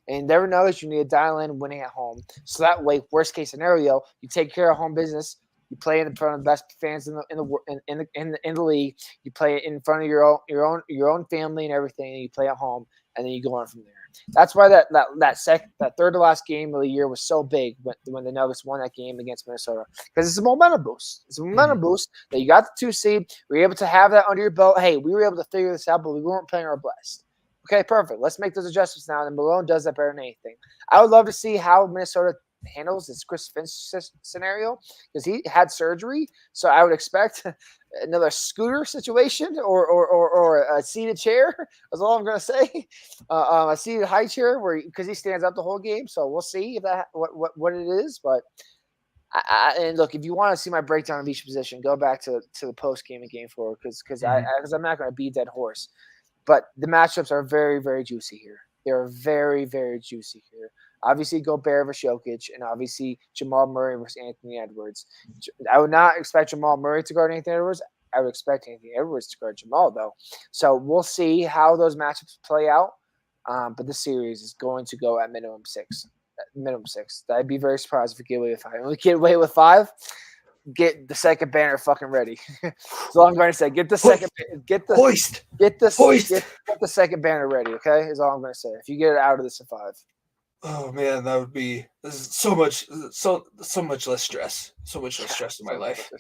And Denver Nuggets, you need to dial in winning at home. So that way, worst case scenario, you take care of home business. You play in front of the best fans in the league. You play in front of your own family and everything, and you play at home, and then you go on from there. That's why that third to last game of the year was so big when the Nuggets won that game against Minnesota, because it's a momentum boost. It's a momentum boost that you got the 2 seed. We were able to have that under your belt. Hey, we were able to figure this out, but we weren't playing our best. Okay, perfect. Let's make those adjustments now. And Malone does that better than anything. I would love to see how Minnesota handles this Chris Finch scenario, because he had surgery. So I would expect another scooter situation or a seated chair. That's all I'm going to say. A seated high chair because he stands up the whole game. So we'll see if that what it is. But and look, if you want to see my breakdown of each position, go back to the post game and game 4 because I'm not going to beat a dead horse. But the matchups are very, very juicy here. They're very, very juicy here. Obviously, Gobert versus Jokic, and obviously Jamal Murray versus Anthony Edwards. I would not expect Jamal Murray to guard Anthony Edwards. I would expect Anthony Edwards to guard Jamal, though. So we'll see how those matchups play out. But the series is going to go at minimum 6. minimum 6. I'd be very surprised if we get away with 5. When we get away with 5, get the second banner fucking ready. That's all I'm going to say. Get the second, get the Hoist. get the Hoist. get the second banner ready. Okay, is all I'm going to say. If you get it out of this at 5. Oh man, that would be so much less stress. So much less stress in my life,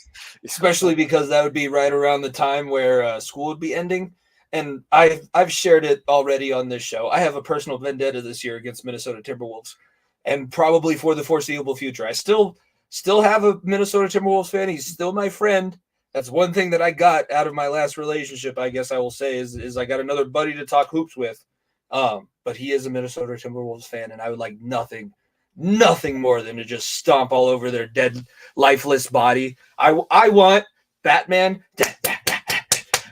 especially because that would be right around the time where school would be ending. And I've shared it already on this show. I have a personal vendetta this year against Minnesota Timberwolves, and probably for the foreseeable future. I still have a Minnesota Timberwolves fan. He's still my friend. That's one thing that I got out of my last relationship, I guess I will say, is I got another buddy to talk hoops with. But he is a Minnesota Timberwolves fan, and I would like nothing more than to just stomp all over their dead, lifeless body. I want Batman.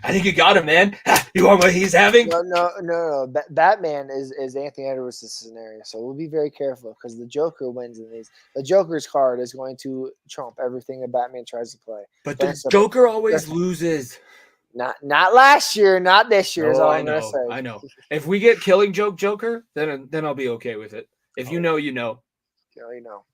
I think you got him, man. You want what he's having? No. Batman is Anthony Edwards' scenario, so we'll be very careful because the Joker wins in these. The Joker's card is going to trump everything that Batman tries to play. But the Joker always loses. Not last year, not this year. Is all I'm gonna say. I know. If we get Killing Joke Joker, then I'll be okay with it. If you know, you know. You know.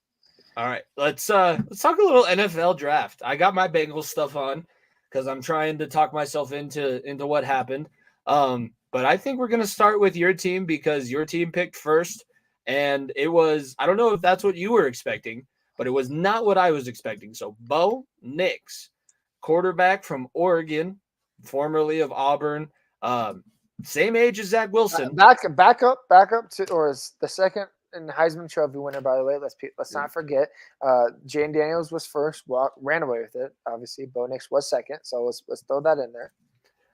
All right, let's talk a little NFL draft. I got my Bengals stuff on because I'm trying to talk myself into what happened. But I think we're gonna start with your team because your team picked first, and it was, I don't know if that's what you were expecting, but it was not what I was expecting. So Bo Nix, quarterback from Oregon, formerly of Auburn, same age as Zach Wilson. Back up to, or is the second in the Heisman Trophy winner, by the way. Let's not forget. Jane Daniels was first, ran away with it. Obviously, Bo Nix was second, so let's throw that in there.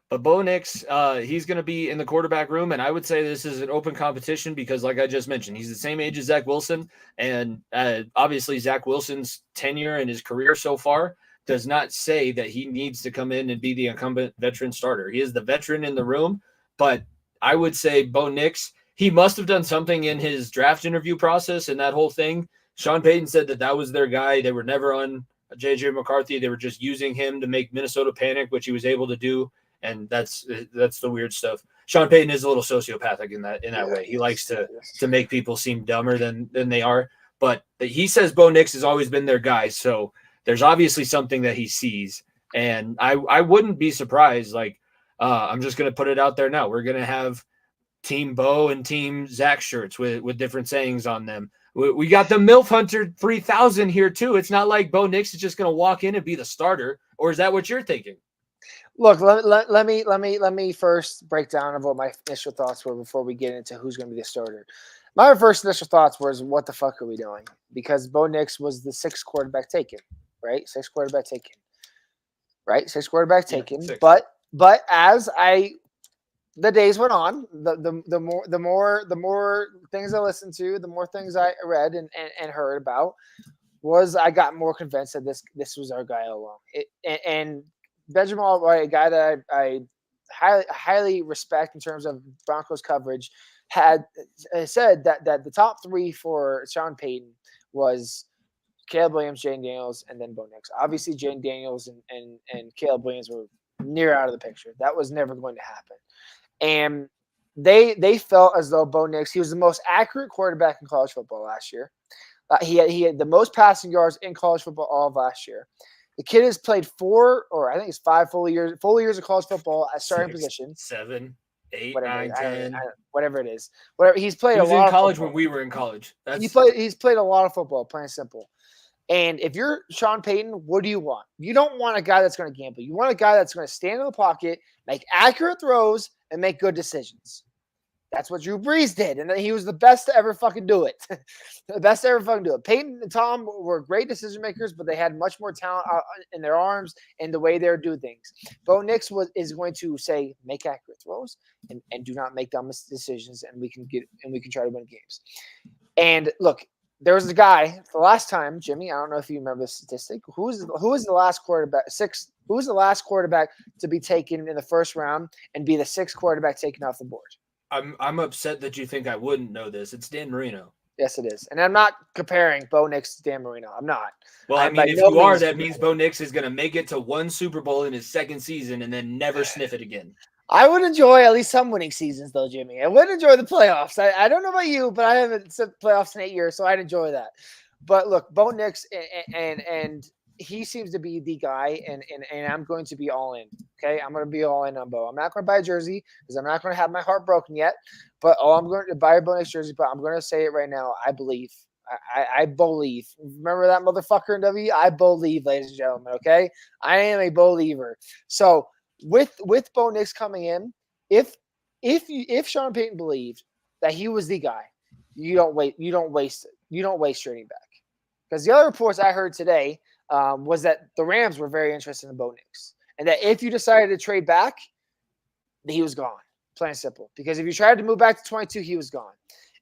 But Bo Nix, he's going to be in the quarterback room, and I would say this is an open competition because, like I just mentioned, he's the same age as Zach Wilson, and obviously Zach Wilson's tenure and his career so far does not say that he needs to come in and be the incumbent veteran starter. He is the veteran in the room, but I would say Bo Nix, he must have done something in his draft interview process and that whole thing. Sean Payton said that was their guy. They were never on J.J. McCarthy. They were just using him to make Minnesota panic, which he was able to do, and that's the weird stuff. Sean Payton is a little sociopathic in that way. He likes to make people seem dumber than they are, but he says Bo Nix has always been their guy, so there's obviously something that he sees, and I wouldn't be surprised. Like, I'm just going to put it out there now. We're going to have Team Bo and Team Zach shirts with different sayings on them. We got the MILF Hunter 3000 here too. It's not like Bo Nix is just going to walk in and be the starter, or is that what you're thinking? Look, let me first break down of what my initial thoughts were before we get into who's going to be the starter. My first initial thoughts was, what the fuck are we doing? Because Bo Nix was the sixth quarterback taken. Right, sixth quarterback taken. Right, sixth quarterback taken. Six. But as the days went on, the more things I listened to, the more things I read and heard about, I got more convinced that this was our guy all along. And Benjamin Albright, a guy that I highly respect in terms of Broncos coverage, had said that the top 3 for Sean Payton was Caleb Williams, Jane Daniels, and then Bo Nix. Obviously, Jane Daniels and Caleb Williams were near out of the picture. That was never going to happen. And they felt as though Bo Nix, he was the most accurate quarterback in college football last year. He had the most passing yards in college football all of last year. The kid has played 4, or I think it's 5 full years of college football at starting 6, position. 7, 8, whatever, 9, 10. Whatever it is. Whatever, he's played he was a lot in college of football. when we were in college. He's played a lot of football, plain and simple. And if you're Sean Payton, what do you want? You don't want a guy that's going to gamble. You want a guy that's going to stand in the pocket, make accurate throws, and make good decisions. That's what Drew Brees did, and he was the best to ever fucking do it. The best to ever fucking do it. Peyton and Tom were great decision makers, but they had much more talent in their arms and the way they do things. Bo Nix is going to say, make accurate throws and do not make dumb decisions, and we can try to win games. And look, there was a guy the last time, Jimmy. I don't know if you remember the statistic. Who was the last quarterback? Who was the last quarterback to be taken in the first round and be the 6th quarterback taken off the board? I'm upset that you think I wouldn't know this. It's Dan Marino. Yes, it is. And I'm not comparing Bo Nix to Dan Marino. I'm not. Well, I mean, if you are, that means Bo Nix is going to make it to 1 Super Bowl in his 2nd season and then never sniff it again. I would enjoy at least some winning seasons, though, Jimmy. I would enjoy the playoffs. I don't know about you, but I haven't said playoffs in 8 years, so I'd enjoy that. But look, Bo Nix, and he seems to be the guy, and I'm going to be all in. Okay, I'm going to be all in on Bo. I'm not going to buy a jersey because I'm not going to have my heart broken yet. But I'm going to buy a Bo Nix jersey. But I'm going to say it right now. I believe. I believe. Remember that motherfucker in W? I believe, ladies and gentlemen. Okay, I am a believer. So with Bo Nix coming in, if Sean Payton believed that he was the guy, you don't waste trading back. Because the other reports I heard today was that the Rams were very interested in Bo Nix, and that if you decided to trade back, he was gone. Plain and simple. Because if you tried to move back to 22, he was gone.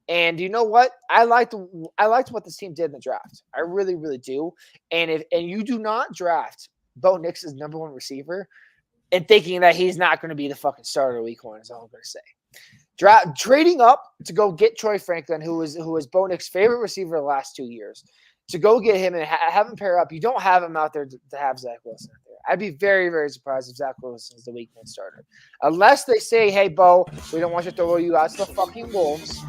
And you know what? I liked what this team did in the draft. I really, really do. And you do not draft Bo Nix as number one receiver and thinking that he's not going to be the fucking starter week one is all I'm going to say. Trading up to go get Troy Franklin, who was Bo Nix's favorite receiver the last 2 years, to go get him and have him pair up. You don't have him out there to have Zach Wilson out there. I'd be very, very surprised if Zach Wilson is the week one starter. Unless they say, hey, Bo, we don't want you to throw you out to the fucking Wolves.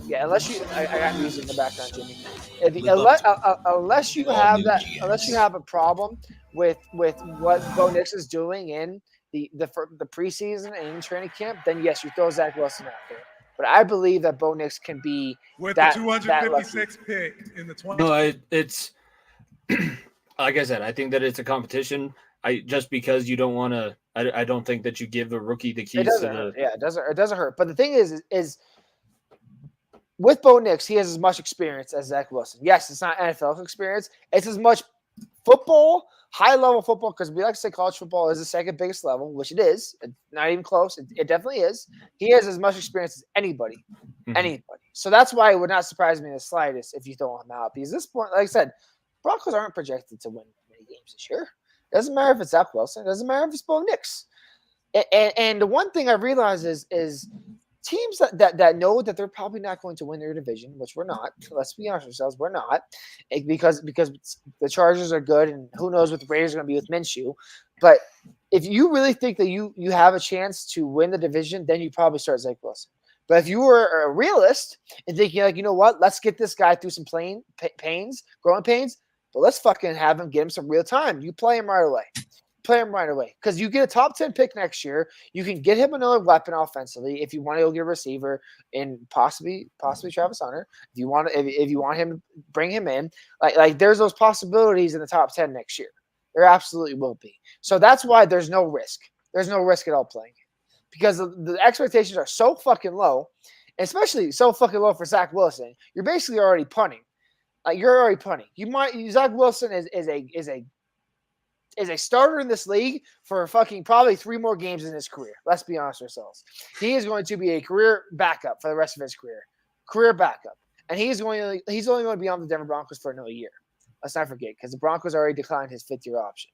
Yeah, unless you – I got music in the background, Jimmy. Unless you have a problem with what Bo Nix is doing in the preseason and in training camp, then yes, you throw Zach Wilson out there. But I believe that Bo Nix can be with that, the 256th pick in the 20. No, it's like I said. I think that it's a competition. Just because you don't want to. I don't think that you give a rookie the keys to the. Yeah, it doesn't hurt. But the thing is with Bo Nix, he has as much experience as Zach Wilson. Yes, it's not NFL experience. It's as much football, high-level football, because we like to say college football is the second biggest level, which it is. It's not even close. It definitely is. He has as much experience as anybody. Mm-hmm. Anybody. So that's why it would not surprise me in the slightest if you throw him out. Because at this point, like I said, Broncos aren't projected to win many games this year. It doesn't matter if it's Zach Wilson. It doesn't matter if it's Bo Nix. And the one thing I realize is teams that know that they're probably not going to win their division, which we're not. Let's be honest with ourselves, we're not, because the Chargers are good, and who knows what the Raiders are going to be with Minshew. But if you really think that you have a chance to win the division, then you probably start Zach Wilson. But if you were a realist and thinking like, you know what, let's get this guy through some growing pains, but let's fucking have him get him some real time. You play him right away. Because you get a top 10 pick next year. You can get him another weapon offensively if you want to go get a receiver in possibly Travis Hunter. If you want him, bring him in. Like there's those possibilities in the top 10 next year. There absolutely will be. So that's why there's no risk. There's no risk at all playing it. Because the expectations are so fucking low, especially so fucking low for Zach Wilson. You're basically already punting. You're already punting. Zach Wilson is a starter in this league for fucking probably 3 more games in his career. Let's be honest with ourselves. He is going to be a career backup for the rest of his career. Career backup. And he's only going to be on the Denver Broncos for another year. Let's not forget, because the Broncos already declined his 5th-year option.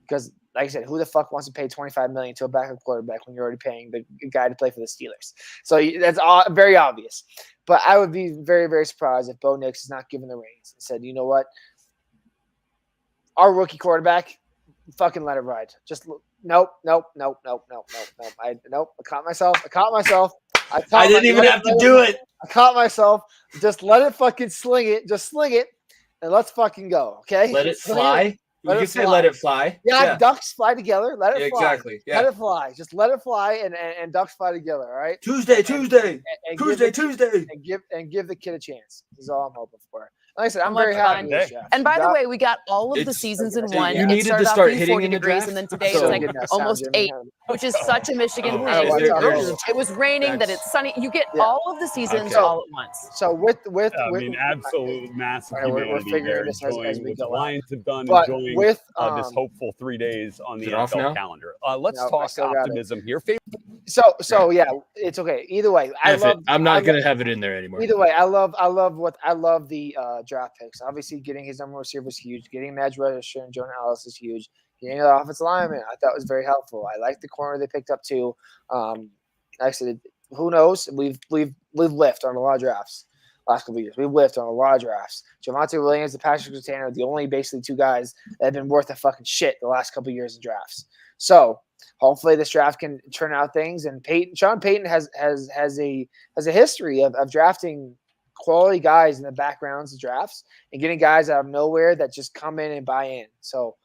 Because, like I said, who the fuck wants to pay $25 million to a backup quarterback when you're already paying the guy to play for the Steelers? So that's very obvious. But I would be very, very surprised if Bo Nix is not given the reins and said, you know what? Our rookie quarterback, fucking let it ride. Just nope. I caught myself. I didn't even have to do it. I caught myself. Just let it fucking sling it. Just sling it, and let's fucking go. Okay. Let it fly. You can say let it fly. Yeah, ducks fly together. Let it fly. Exactly. Yeah. Let it fly. Just let it fly, and ducks fly together. All right. Tuesday. And give the kid a chance. Is all I'm hoping for. Like I said, I'm very happy with this draft. And by the way, we got all of the seasons in one. You it needed started to start off being hitting 40 in the degrees, draft. and then today it's like almost 8, which is such a Michigan thing. It was raining, that it's sunny. You get all of the seasons all at once. So with absolute massive we're figuring there, this as enjoying we what go the Lions have done, but enjoying with this hopeful 3 days on the off now? NFL calendar. Let's No, talk optimism here. So yeah, it's okay. Either way, I'm not going to have it in there anymore. Either way, I love the draft picks. Obviously, getting his number one receiver is huge. Getting an edge rusher and Jonah Ellis is huge. Getting the offensive lineman, I thought was very helpful. I like the corner they picked up too. Like I said, who knows? We've whiffed on a lot of drafts last couple of years. We've whiffed on a lot of drafts. Javonte Williams and Patrick Surtain are the only basically 2 guys that have been worth a fucking shit the last couple of years in drafts. So hopefully this draft can turn out things. And Sean Payton has a history of drafting quality guys in the backgrounds of drafts and getting guys out of nowhere that just come in and buy in. So,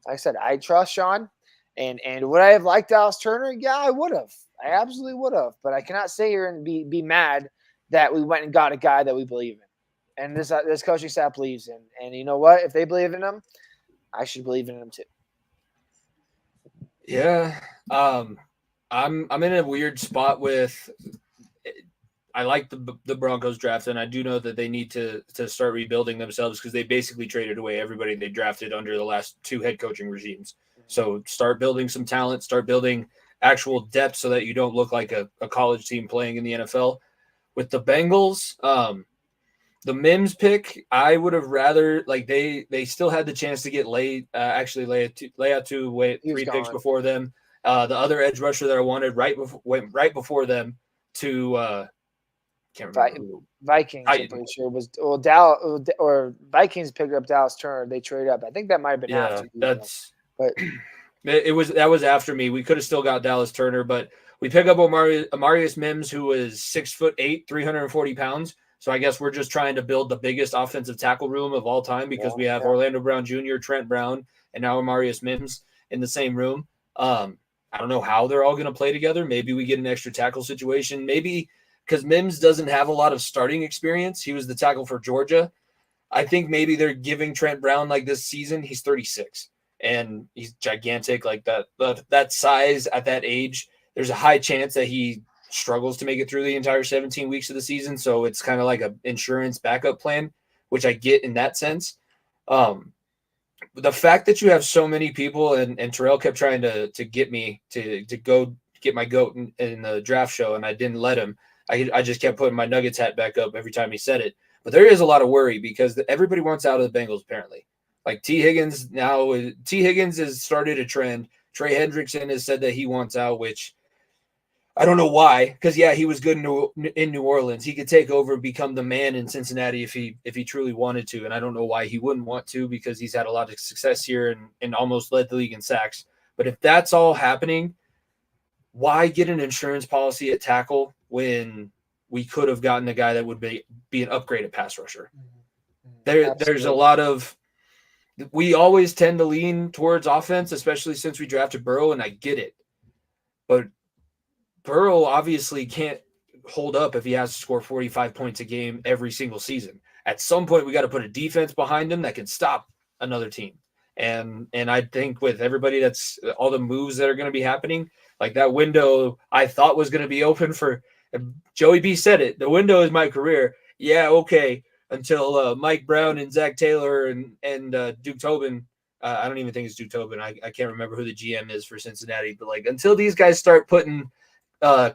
like I said, I trust Sean. And would I have liked Dallas Turner? Yeah, I would have. I absolutely would have. But I cannot sit here and be mad that we went and got a guy that we believe in. And this coaching staff believes in. And you know what? If they believe in him, I should believe in him too. Yeah. I'm in a weird spot with I like the Broncos draft, and I do know that they need to start rebuilding themselves because they basically traded away everybody they drafted under the last 2 head coaching regimes. So start building some talent, start building actual depth so that you don't look like a college team playing in the NFL. With the Bengals, the Mims pick, I would have rather they still had the chance to get three picks before them. The other edge rusher that I wanted went right before them to can't remember who. Vikings. I'm pretty sure it was Dallas or Vikings picked up Dallas Turner. They traded up. I think that might have been after. But that was after me. We could have still got Dallas Turner, but we pick up Amarius Mims, who is 6'8", 340 pounds. So I guess we're just trying to build the biggest offensive tackle room of all time because we have Orlando Brown Jr., Trent Brown, and now Amarius Mims in the same room. I don't know how they're all going to play together. Maybe we get an extra tackle situation. Maybe because Mims doesn't have a lot of starting experience. He was the tackle for Georgia. I think maybe they're giving Trent Brown this season. He's 36 and he's gigantic like that size at that age. There's a high chance that he struggles to make it through the entire 17 weeks of the season. So it's kind of like an insurance backup plan, which I get in that sense. The fact that you have so many people and Terrell kept trying to get me to go get my goat in the draft show, and I didn't let him. I just kept putting my Nuggets hat back up every time he said it. But there is a lot of worry because everybody wants out of the Bengals apparently. Like T. Higgins has started a trend. Trey Hendrickson has said that he wants out, which I don't know why, because he was good in New Orleans. He could take over and become the man in Cincinnati if he truly wanted to, and I don't know why he wouldn't want to because he's had a lot of success here and almost led the league in sacks. But if that's all happening, why get an insurance policy at tackle when we could have gotten a guy that would be an upgraded pass rusher? There's a lot of – we always tend to lean towards offense, especially since we drafted Burrow, and I get it. But Burrow obviously can't hold up if he has to score 45 points a game every single season. At some point, we got to put a defense behind him that can stop another team. And I think with everybody that's all the moves that are going to be happening, like that window I thought was going to be open for Joey B said it. The window is my career. Yeah, okay. Until Mike Brown and Zach Taylor and Duke Tobin. I don't even think it's Duke Tobin. I can't remember who the GM is for Cincinnati. But until these guys start putting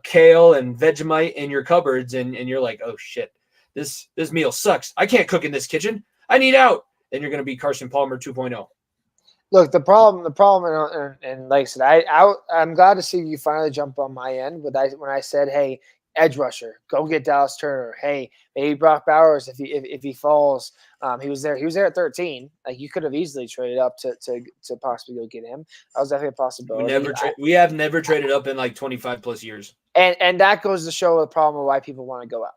kale and Vegemite in your cupboards and you're like, oh shit, this meal sucks. I can't cook in this kitchen. I need out. Then you're going to be Carson Palmer 2.0. Look, the problem, and like I said, I'm glad to see you finally jump on my end. When I said, hey, edge rusher, go get Dallas Turner. Hey, maybe Brock Bowers if he falls. He was there at 13. Like you could have easily traded up to possibly go get him. That was definitely a possibility. We have never traded up in 25 plus years. And that goes to show the problem of why people want to go out.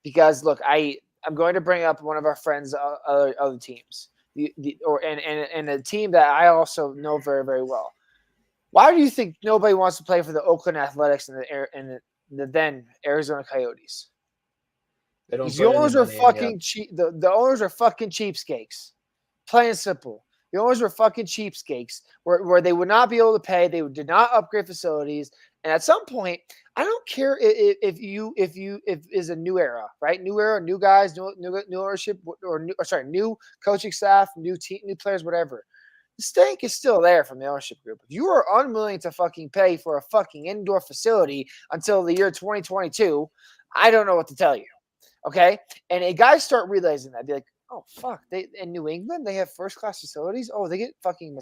Because look, I'm going to bring up one of our friends' other teams. And a team that I also know very, very well. Why do you think nobody wants to play for the Oakland Athletics and the then Arizona Coyotes? The owners are fucking cheap. The owners are fucking cheapskates. Plain and simple. The owners were fucking cheapskates where they would not be able to pay. They did not upgrade facilities. And at some point, I don't care if is a new era, right? New era, new guys, new ownership, new coaching staff, new team, new players, whatever. The stink is still there from the ownership group. If you are unwilling to fucking pay for a fucking indoor facility until the year 2022, I don't know what to tell you. Okay? And guys start realizing that. Be like, oh, fuck. In New England, they have first-class facilities. Oh, they get fucking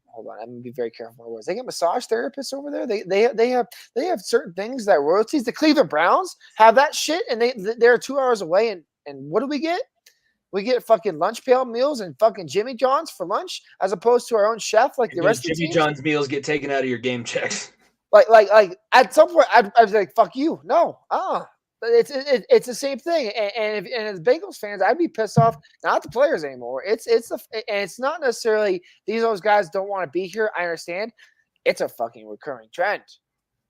hold on, I'm gonna be very careful with words. They get massage therapists over there. They have certain things that royalties. The Cleveland Browns have that shit, and they're 2 hours away. And what do we get? We get fucking lunch pail meals and fucking Jimmy John's for lunch as opposed to our own chef like the Those rest of the Jimmy teams. John's meals get taken out of your game checks. Like at some point I was like, fuck you. No. It's the same thing. And as Bengals fans, I'd be pissed off, not the players anymore. It's not necessarily those guys don't want to be here. I understand. It's a fucking recurring trend.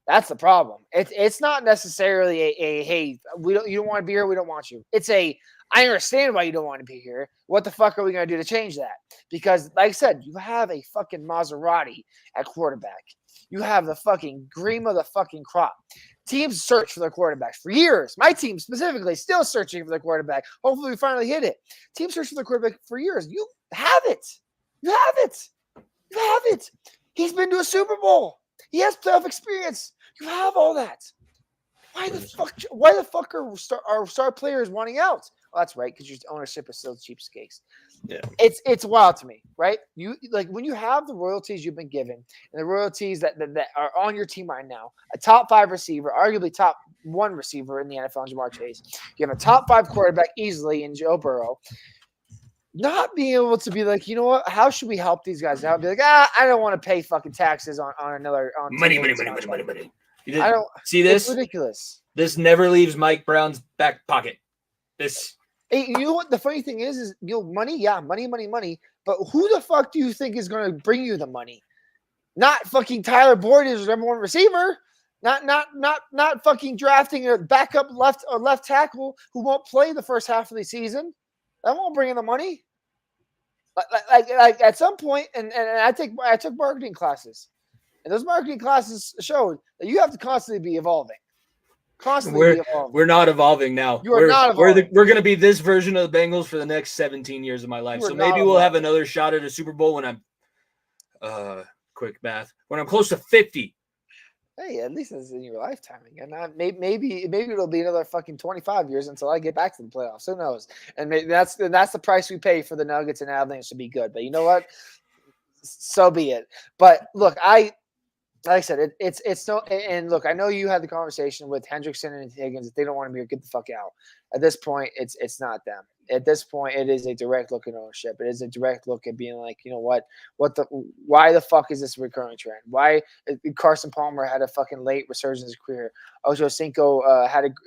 That's the problem. It's not necessarily a hey, you don't want to be here, we don't want you. It's a I understand why you don't want to be here. What the fuck are we gonna do to change that? Because like I said, you have a fucking Maserati at quarterback. You have the fucking cream of the fucking crop. Teams search for their quarterbacks for years. My team specifically still searching for their quarterback. Hopefully we finally hit it. Teams search for their quarterback for years. You have it. You have it. You have it. He's been to a Super Bowl. He has playoff experience. You have all that. Why the fuck are star players wanting out? Well, that's right, because your ownership is still cheapskates. Yeah. It's wild to me, right? You like when you have the royalties you've been given and the royalties that are on your team right now, a top 5 receiver, arguably top 1 receiver in the NFL, Jamar Chase. You have a top 5 quarterback easily in Joe Burrow. Not being able to be like, you know what? How should we help these guys out? Be like, I don't want to pay fucking taxes on another Money. I don't see this. It's ridiculous. This never leaves Mike Brown's back pocket. This. Hey, you know what? The funny thing is money. Yeah, money. But who the fuck do you think is going to bring you the money? Not fucking Tyler Boyd is the #1 receiver. Not fucking drafting a backup left tackle who won't play the first half of the season. That won't bring in the money. Like at some point, and I took marketing classes, and those marketing classes showed that you have to constantly be evolving. We're not evolving now. We're not evolving. We're going to be this version of the Bengals for the next 17 years of my life. So maybe we'll have another shot at a Super Bowl when I'm quick math. When I'm close to 50. Hey, at least it's in your lifetime again. Maybe it'll be another fucking 25 years until I get back to the playoffs. Who knows? And maybe that's the price we pay for the Nuggets and Avalanche to be good. But you know what? So be it. But look, like I said, it's no. And look, I know you had the conversation with Hendrickson and Higgins. If they don't want to be here, get the fuck out. At this point, it's not them. At this point, it is a direct look at ownership. It is a direct look at being like, you know what? Why the fuck is this a recurring trend? Why Carson Palmer had a fucking late resurgence in his career? Ocho Cinco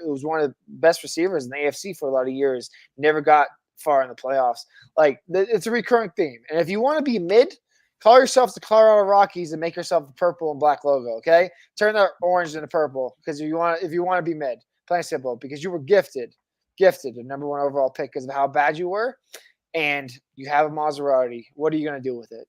was one of the best receivers in the AFC for a lot of years. Never got far in the playoffs. Like it's a recurring theme. And if you want to be mid, call yourself the Colorado Rockies and make yourself a purple and black logo. Okay, turn that orange into purple because if you want to be mid, plain and simple, because you were gifted the #1 overall pick because of how bad you were, and you have a Maserati. What are you going to do with it?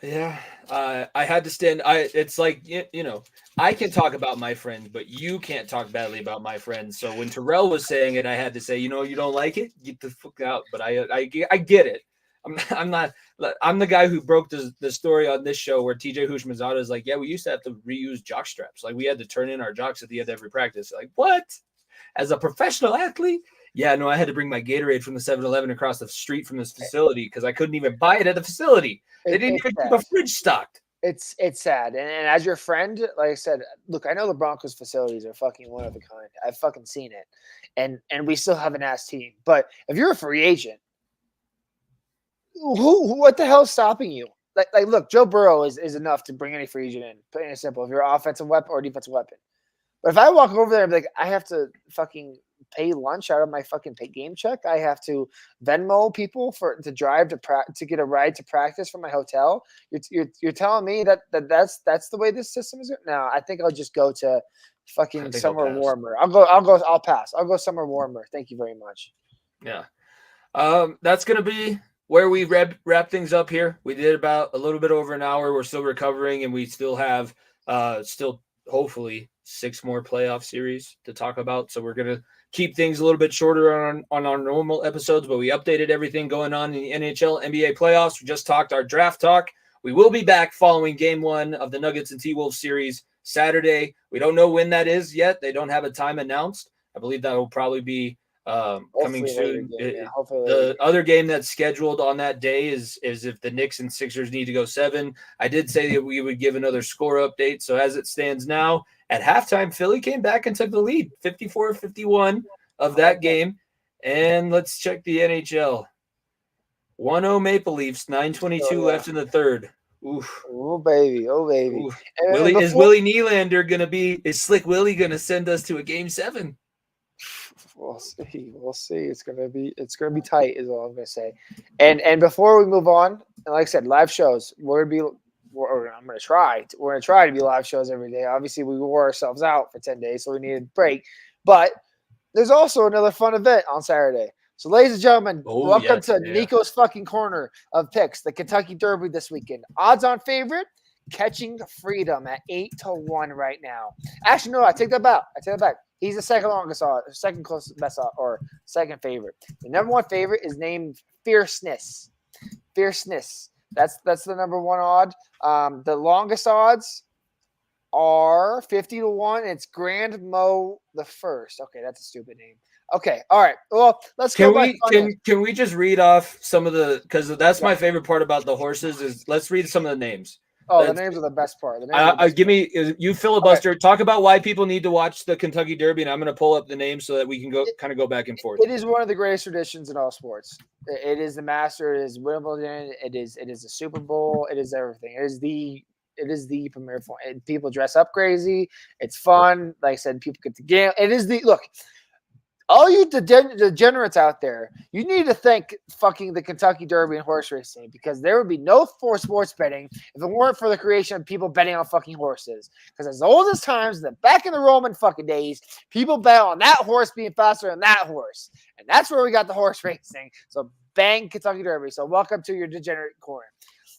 Yeah, I had to stand. It's like you know, I can talk about my friend, but you can't talk badly about my friend. So when Terrell was saying it, I had to say, you know, you don't like it, get the fuck out. But I get it. I'm the guy who broke the story on this show where TJ Houshmandzadeh is like, yeah, we used to have to reuse jock straps. Like we had to turn in our jocks at the end of every practice. Like what? As a professional athlete? Yeah, no, I had to bring my Gatorade from the 7-Eleven across the street from this facility because I couldn't even buy it at the facility. They didn't even keep a fridge stocked. It's sad. And as your friend, like I said, look, I know the Broncos facilities are fucking one of a kind. I've fucking seen it. And we still have an ass team. But if you're a free agent, what the hell is stopping you? Like look, Joe Burrow is enough to bring any free agent in. Plain and simple. If you're an offensive weapon or defensive weapon. But if I walk over there and be like, I have to fucking pay lunch out of my fucking game check. I have to Venmo people to drive to get a ride to practice from my hotel. You're telling me that's the way this system is? No, I think I'll just go to fucking somewhere warmer. I'll pass. I'll go somewhere warmer. Thank you very much. Yeah. That's gonna be where we wrap things up here. We did about a little bit over an hour. We're still recovering, and we still have hopefully 6 more playoff series to talk about. So we're going to keep things a little bit shorter on our normal episodes, but we updated everything going on in the NHL, NBA playoffs. We just talked our draft talk. We will be back following game 1 of the Nuggets and T-Wolves series Saturday. We don't know when that is yet. They don't have a time announced. I believe that will probably be coming soon. The other game that's scheduled on that day is if the Knicks and Sixers need to go 7. I did say that we would give another score update. So as it stands now, at halftime, Philly came back and took the lead, 54-51 of that game. And let's check the NHL. 1-0 Maple Leafs, 9:22 left in the third. Oof. Oh baby, oh baby. Oof. Is Willie Nylander gonna be? Is Slick Willie gonna send us to a Game 7? We'll see. We'll see. It's gonna be tight, is all I'm gonna say. And before we move on, and like I said, live shows. I'm gonna try. We're gonna try to be live shows every day. Obviously, we wore ourselves out for 10 days, so we needed a break. But there's also another fun event on Saturday. So, ladies and gentlemen, welcome to Nico's fucking corner of picks, the Kentucky Derby this weekend. Odds-on favorite, Catching Freedom at 8-1 right now. Actually, no, I take that back. He's the second longest odds, second closest best odds, or second favorite. The number one favorite is named Fierceness. That's the number one odd. The longest odds are 50-1. It's Grand Mo the First. Okay, that's a stupid name. Okay, all right. Well, let's go. Can we just read off some of the, because that's my favorite part about the horses is let's read some of the names. Oh, the names are the best part. You filibuster. Okay. Talk about why people need to watch the Kentucky Derby, and I'm going to pull up the names so that we can go back and forth. It is one of the greatest traditions in all sports. It is the Master. It is Wimbledon. It is the Super Bowl. It is everything. It is the premier form. People dress up crazy. It's fun. Like I said, people get to gamble. It is look. All you degenerates out there, you need to thank fucking the Kentucky Derby and horse racing, because there would be no sports betting if it weren't for the creation of people betting on fucking horses. Because as old as times, back in the Roman fucking days, people bet on that horse being faster than that horse. And that's where we got the horse racing. So bang, Kentucky Derby. So welcome to your degenerate corner.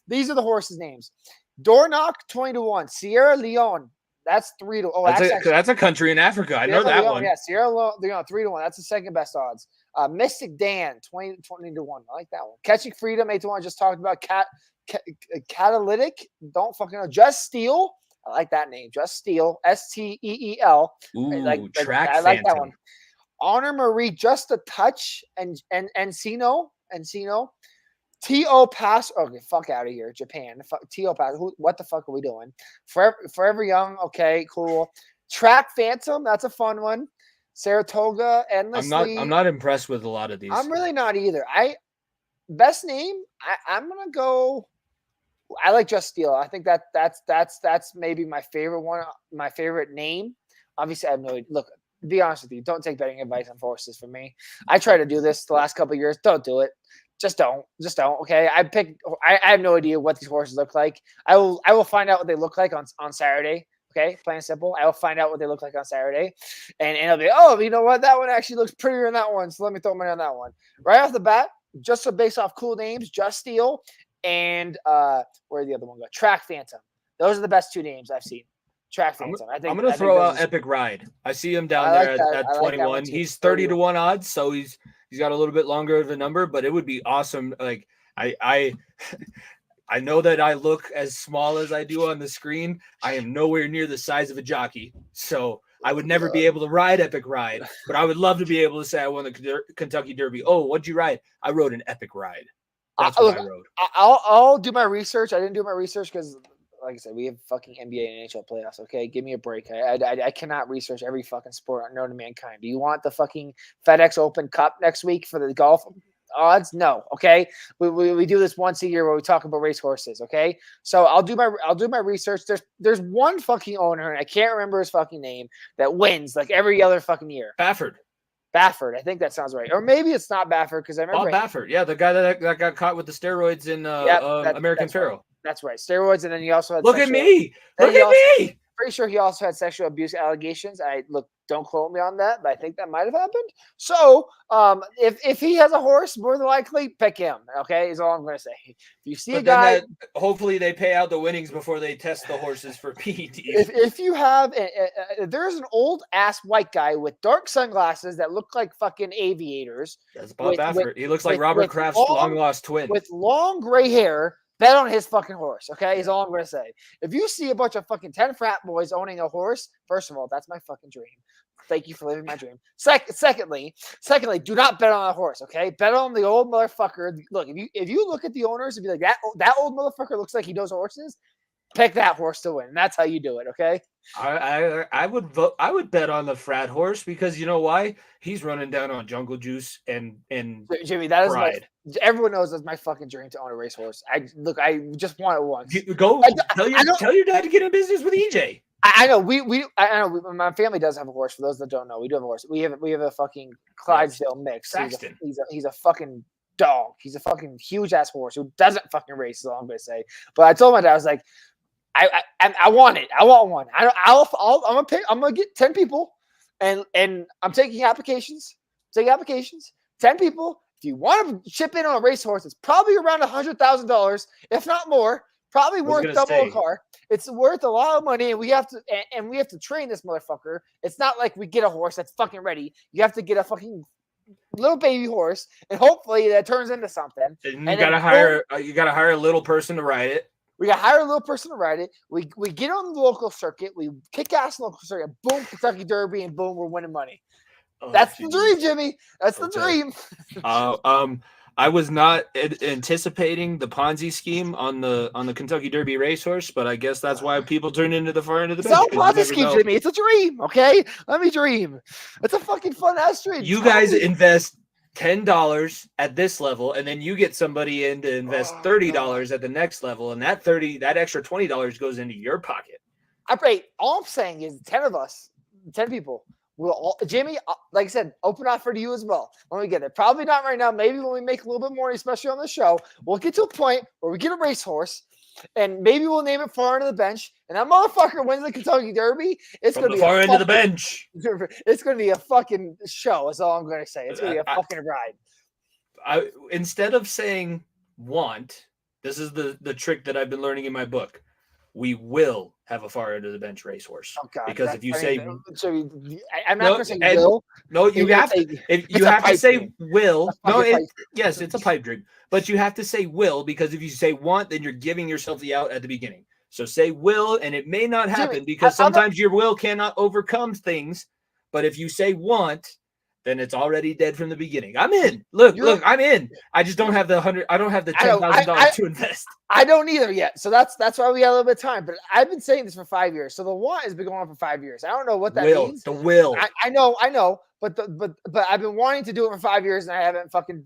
These are the horses' names. Dornoch, 20-1. Sierra Leone. That's 3-1. Oh, that's a country in Africa. I know that one. Yeah, Sierra Leone, 3-1. That's the second best odds. Mystic Dan, 20-1. I like that one. Catching Freedom, 8-1. Just talked about. Catalytic. Don't fucking know. Just Steel. I like that name. Just Steel. Steel. Ooh, track I like that one. Honor Marie, just a touch. And Encino. T.O. Pass. Okay, fuck out of here. Japan. T.O. Pass. What the fuck are we doing? Forever Young. Okay, cool. Track Phantom. That's a fun one. Saratoga. Endlessly. I'm not impressed with a lot of these. I'm really not either. Best name. I'm gonna go. I like Just Steel. I think that's maybe my favorite one. My favorite name. Obviously, I have no idea. Look, to be honest with you, don't take betting advice on horses from me. I tried to do this the last couple of years. Don't do it. Just don't. Okay. I have no idea what these horses look like. I will find out what they look like on Saturday. Okay. Plain and simple. I will find out what they look like on Saturday. And it'll be, oh, you know what? That one actually looks prettier than that one. So let me throw money on that one. Right off the bat, just so based off cool names, Just Steel and where did the other one go? Track Phantom. Those are the best two names I've seen. Track Phantom. I'm going to throw out Epic Ride. I see him down there at 21. Like he's 30-1 odds, so he's got a little bit longer of a number, but it would be awesome. Like I know that I look as small as I do on the screen. I am nowhere near the size of a jockey, so I would never be able to ride Epic Ride. But I would love to be able to say I won the Kentucky Derby. Oh, what'd you ride? I rode an Epic Ride. That's what I rode. I'll do my research. I didn't do my research because, like I said, we have fucking NBA and NHL playoffs. Okay, give me a break. I cannot research every fucking sport known to mankind. Do you want the fucking FedEx Open Cup next week for the golf odds? No. Okay, we do this once a year where we talk about race horses. Okay, so I'll do my research. There's one fucking owner, and I can't remember his fucking name, that wins like every other fucking year. Baffert, I think that sounds right. Or maybe it's not Baffert because I remember Baffert. Yeah, the guy that got caught with the steroids in American Pharoah. That's right. Steroids, and then he also had Look at me. Pretty sure he also had sexual abuse allegations. Don't quote me on that, but I think that might have happened. So, if he has a horse, more than likely pick him. Okay, is all I'm going to say. If you see a guy, hopefully they pay out the winnings before they test the horses for PEDs. If you have, there's an old ass white guy with dark sunglasses that look like fucking aviators. That's Bob Baffert. He looks like Robert Kraft's long lost twin with long gray hair. Bet on his fucking horse, okay? Is all I'm going to say. If you see a bunch of fucking 10 frat boys owning a horse, first of all, that's my fucking dream. Thank you for living my dream. Secondly, do not bet on a horse, okay? Bet on the old motherfucker. Look, if you look at the owners and be like, that old motherfucker looks like he knows horses, pick that horse to win. That's how you do it, okay? I would vote. I would bet on the frat horse because you know why? He's running down on jungle juice and Jimmy, that is pride. everyone knows that's my fucking dream to own a racehorse. I just want it once. Tell your dad to get in business with EJ. I know my family does have a horse. For those that don't know, we do have a horse. We have a fucking Clydesdale mix. He's a fucking dog. He's a fucking huge ass horse who doesn't fucking race. Is all I'm gonna say. But I told my dad, I was like, I want it. I want one. I'm gonna get 10 people, and I'm taking applications. 10 people. If you want to chip in on a racehorse, it's probably around $100,000, if not more. Probably worth double a car. It's worth a lot of money, and we have to train this motherfucker. It's not like we get a horse that's fucking ready. You have to get a fucking little baby horse, and hopefully that turns into something. And you gotta hire a little person to ride it. We got to hire a little person to ride it. We get on the local circuit. We kick ass local circuit. Boom, Kentucky Derby, and boom, we're winning money. That's the dream, Jimmy. That's the dream. I was not anticipating the Ponzi scheme on the Kentucky Derby racehorse, but I guess that's why people turn into the far end of the bench. It's not a Ponzi scheme, Jimmy. It's a dream, okay? Let me dream. It's a fucking fun ass dream. You guys invest $10 at this level, and then you get somebody in to invest $30 at the next level, and that extra $20 goes into your pocket. All I'm saying is 10 of us, 10 people. Jimmy, like I said, open offer to you as well. When we get there, probably not right now. Maybe when we make a little bit more, especially on the show, we'll get to a point where we get a racehorse, and maybe we'll name it Far End of the Bench. And that motherfucker wins the Kentucky Derby. It's going to be far end of the bench. It's going to be a fucking show. That's all I'm going to say. It's going to be a fucking ride. Instead of saying want, this is the trick that I've been learning in my book. We will have a far end of the bench racehorse. Oh, God, because if you say, I'm not going to say will. No, you have to say will. No, it's a pipe dream. But you have to say will, because if you say want, then you're giving yourself the out at the beginning. So say will, and it may not happen because sometimes your will cannot overcome things. But if you say want, then it's already dead from the beginning. I'm in. Look, I'm in. I just don't have the $10,000 to invest. I don't either yet. So that's why we got a little bit of time. But I've been saying this for 5 years. So the want has been going on for 5 years. I don't know what that means. The will. I know. But I've been wanting to do it for 5 years, and I haven't fucking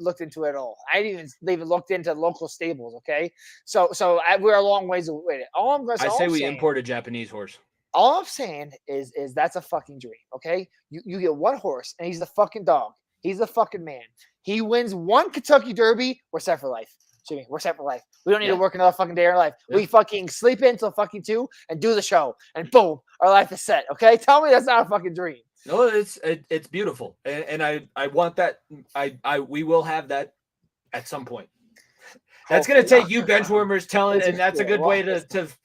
looked into it at all. I didn't even looked into local stables. Okay, so we're a long ways away. I say we import a Japanese horse. All I'm saying is that's a fucking dream. Okay, you get one horse, and he's the fucking dog. He's the fucking man. He wins one Kentucky Derby. We're set for life, Jimmy. We're set for life. We don't need to work another fucking day in our life. Yeah. We fucking sleep in until fucking 2 and do the show, and boom, our life is set. Okay, tell me that's not a fucking dream. No, it's beautiful, and I want that. We will have that at some point. That's going to take you bench warmers telling, and that's a good way to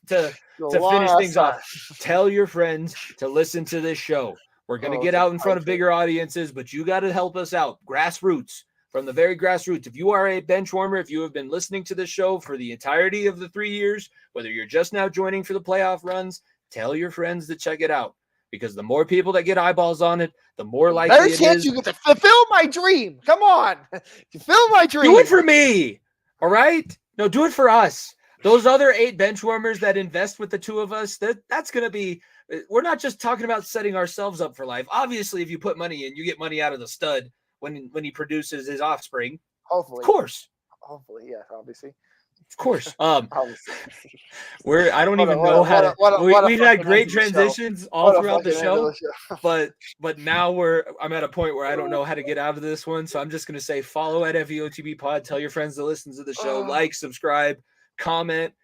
finish things off. Tell your friends to listen to this show. We're going to get out in front of bigger audiences, but you got to help us out. Grassroots, from the very grassroots. If you are a bench warmer, if you have been listening to this show for the entirety of the 3 years, whether you're just now joining for the playoff runs, tell your friends to check it out. Because the more people that get eyeballs on it, the more likely it is. Chance you get to fulfill my dream. Come on. Fulfill my dream. Do it for me. All right? No, do it for us. Those other 8 bench warmers that invest with the two of us, that's going to be – we're not just talking about setting ourselves up for life. Obviously, if you put money in, you get money out of the stud when he produces his offspring. Hopefully. Of course. Hopefully, yeah, obviously. Of course. I don't even know how to. We've had great transitions all throughout the show, but now I'm at a point where I don't know how to get out of this one. So I'm just going to say follow at FEOTB Pod. Tell your friends to listen to the show. Like, subscribe, comment.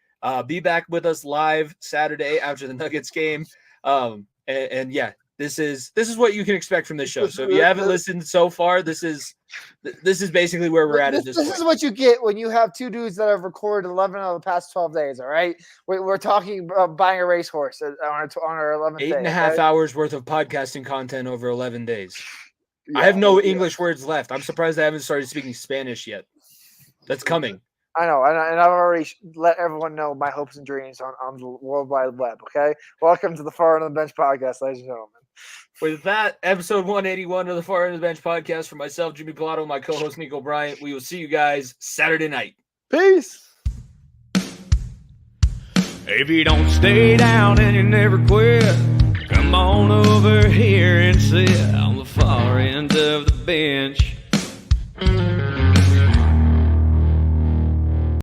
Be back with us live Saturday after the Nuggets game. And yeah, this is what you can expect from this show. So if you haven't listened so far, this is basically where we're at this point. This is what you get when you have two dudes that have recorded 11 of the past 12 days. All right, we're talking about buying a racehorse on our 11th day. 8.5 hours worth of podcasting content over 11 days. Yeah, I have no English words left. I'm surprised I haven't started speaking Spanish yet. That's coming. I know, and I've already let everyone know my hopes and dreams on the World Wide Web, okay? Welcome to the Far End of the Bench podcast, ladies and gentlemen. With that, episode 181 of the Far End of the Bench podcast for myself, Jimmy Pilato, my co-host, Nico Bryant. We will see you guys Saturday night. Peace. If you don't stay down and you never quit, come on over here and sit on the far end of the bench.